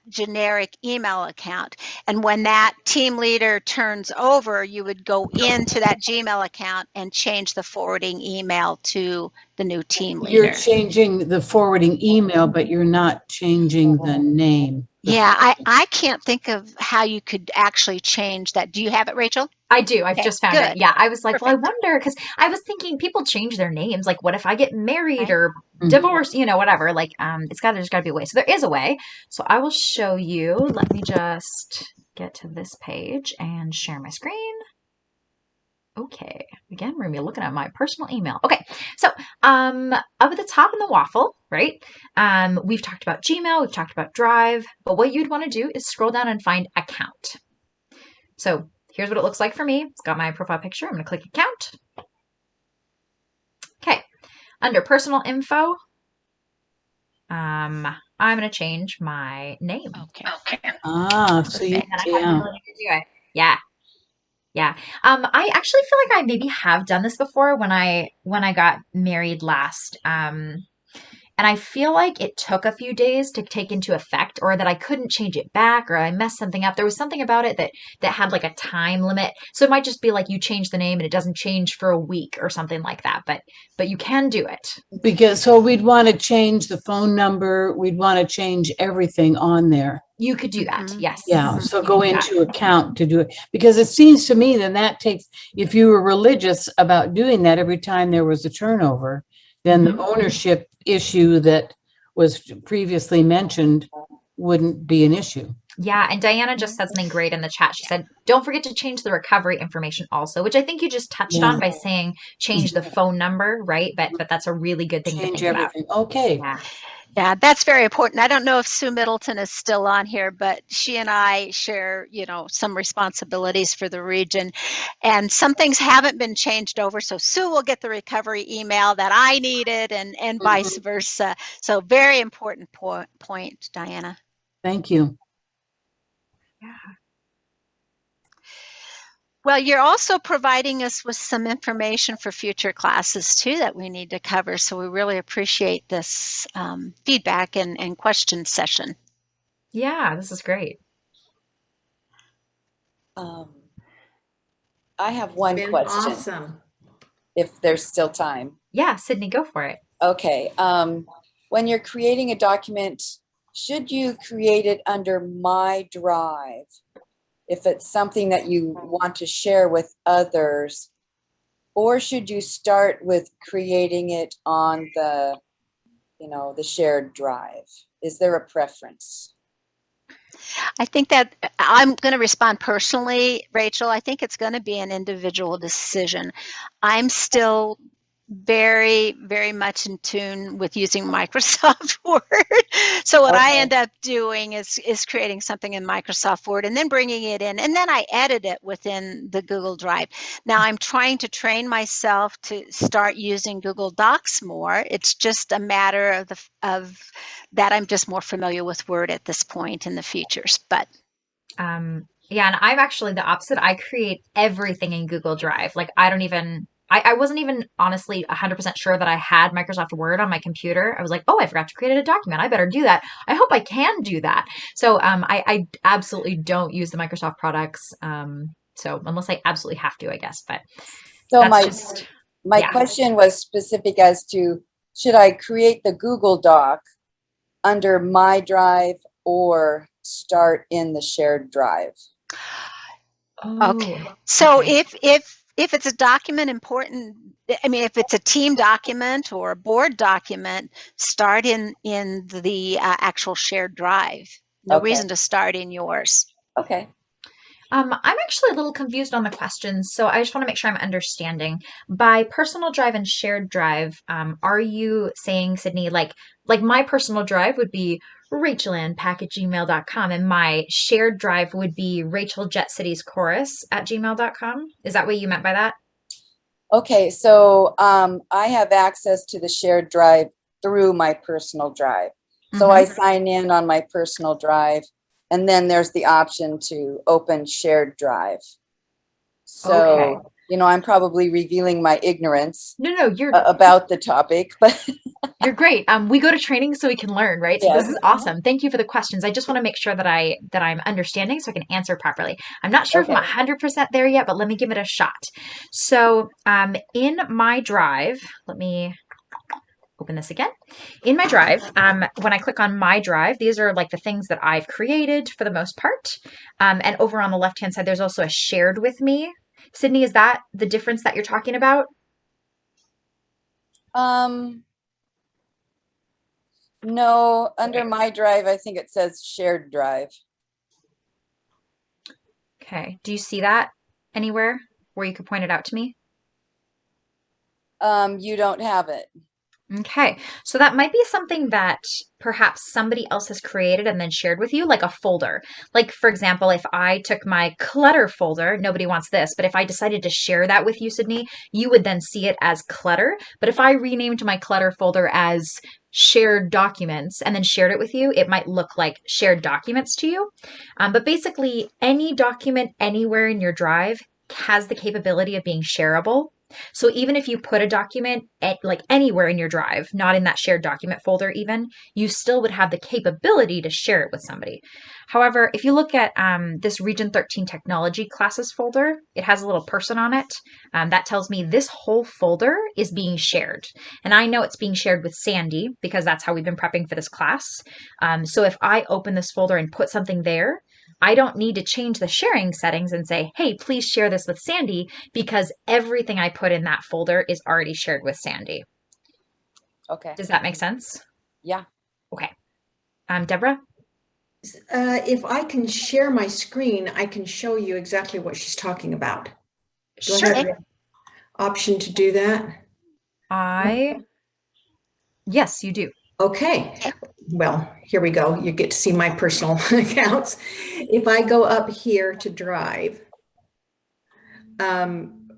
generic email account. And when that team leader turns over, you would go into that Gmail account and change the forwarding email to the new team leader. You're changing the forwarding email, but you're not changing the name. Yeah, I can't think of how you could actually change that. Do you have it, Rachel? I do. I've just found it. Yeah, I was like, Perfect. well, I wonder, because I was thinking people change their names. Like, what if I get married or divorced, whatever. Like, there's got to be a way. So there is a way. So I will show you. Let me just get to this page and share my screen. Okay. Again, we're going to be looking at my personal email. Okay. So up at the top in the waffle, right, we've talked about Gmail, we've talked about Drive, but what you'd want to do is scroll down and find Account. So here's what it looks like for me. It's got my profile picture. I'm going to click Account. Okay. Under Personal Info, I'm going to change my name. Okay. So you, and I have the ability to do it. Yeah. Yeah. I actually feel like I maybe have done this before when I got married last. And I feel like it took a few days to take into effect, or that I couldn't change it back, or I messed something up. There was something about it that had like a time limit. So it might just be like you change the name and it doesn't change for a week or something like that. But you can do it. Because so we'd want to change the phone number. We'd want to change everything on there. You could do that. Yes. Yeah. So go into Account to do it, because it seems to me that takes, if you were religious about doing that every time there was a turnover, then the ownership issue that was previously mentioned wouldn't be an issue. Yeah, and Diana just said something great in the chat. She said, don't forget to change the recovery information also, which I think you just touched on by saying change the phone number, right? But that's a really good thing to think everything. about. Okay. Yeah, that's very important. I don't know if Sue Middleton is still on here, but she and I share, some responsibilities for the region, and some things haven't been changed over. So Sue will get the recovery email that I needed, and vice versa. So very important point, Diana. Thank you. Yeah. Well, you're also providing us with some information for future classes too that we need to cover. So we really appreciate this feedback and question session. Yeah, this is great. I have one Been question. awesome. If there's still time. Yeah, Sydney, go for it. Okay. When you're creating a document, should you create it under My Drive? If it's something that you want to share with others, or should you start with creating it on the, the shared drive? Is there a preference? I think that I'm going to respond personally, Rachel. I think it's going to be an individual decision. I'm still very, very much in tune with using Microsoft Word. So what I end up doing is creating something in Microsoft Word and then bringing it in, and then I edit it within the Google Drive. Now I'm trying to train myself to start using Google Docs more. It's just a matter of that I'm just more familiar with Word at this point in the features. But yeah, and I'm actually the opposite. I create everything in Google Drive. Like I wasn't even honestly 100% sure that I had Microsoft Word on my computer. I was like, oh, I forgot to create a document. I better do that. I hope I can do that. So I absolutely don't use the Microsoft products. So unless I absolutely have to, I guess. But so that's my question was specific as to, should I create the Google Doc under My Drive or start in the shared drive? Okay. So if it's a document important, I mean, if it's a team document or a board document, start in the actual shared drive. No reason to start in yours. Okay. I'm actually a little confused on the questions, so I just want to make sure I'm understanding. By personal drive and shared drive, are you saying, Sydney, like my personal drive would be rachelandpack@gmail.com, and my shared drive would be racheljetcityschorus@gmail.com? Is that what you meant by that? Okay, so I have access to the shared drive through my personal drive. So I sign in on my personal drive, and then there's the option to open shared drive. So, I'm probably revealing my ignorance you're about the topic, but you're great. We go to training so we can learn, right? So this is awesome. Thank you for the questions. I just want to make sure that I'm understanding so I can answer properly. I'm not sure if I'm 100% there yet, but let me give it a shot. So in my drive, let me open this again. In my drive, when I click on my drive, these are like the things that I've created for the most part. And over on the left-hand side, there's also a shared with me. Sydney, is that the difference that you're talking about? No, under my drive, I think it says shared drive. Okay. Do you see that anywhere where you could point it out to me? You don't have it. Okay, so that might be something that perhaps somebody else has created and then shared with you, like a folder. Like, for example, if I took my clutter folder, nobody wants this, but if I decided to share that with you, Sydney, you would then see it as clutter. But if I renamed my clutter folder as shared documents and then shared it with you, it might look like shared documents to you. But basically, any document anywhere in your drive has the capability of being shareable. So even if you put a document like anywhere in your drive, not in that shared document folder even, you still would have the capability to share it with somebody. However, if you look at this Region 13 Technology Classes folder, it has a little person on it. That tells me this whole folder is being shared. And I know it's being shared with Sandy because that's how we've been prepping for this class. So if I open this folder and put something there, I don't need to change the sharing settings and say, hey, please share this with Sandy, because everything I put in that folder is already shared with Sandy. Okay. Does that make sense? Yeah. Okay. Deborah? If I can share my screen, I can show you exactly what she's talking about. Do I have the option to do that? Yes, you do. Okay. Well, here we go. You get to see my personal accounts. If I go up here to Drive,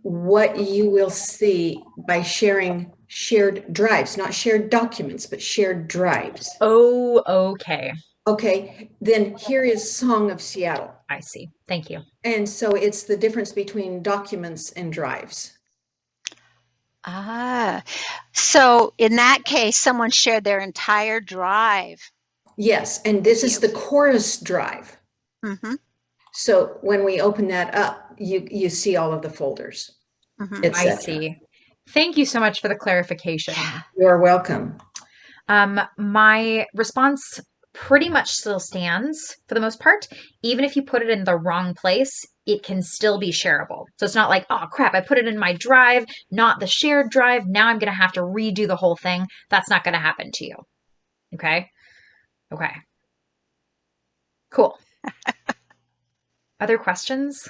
what you will see by sharing shared drives, not shared documents, but shared drives. Oh, okay. Okay, then here is Song of Seattle. I see. Thank you. And so it's the difference between documents and drives. Ah, so in that case, someone shared their entire drive. Yes, and this is the chorus drive. Mm-hmm. So when we open that up, you see all of the folders. Mm-hmm. I see. Thank you so much for the clarification. You're welcome. My response pretty much still stands for the most part. Even if you put it in the wrong place, it can still be shareable. So it's not like, oh crap, I put it in my drive, not the shared drive. Now I'm going to have to redo the whole thing. That's not going to happen to you. Okay. Okay. Cool. Other questions?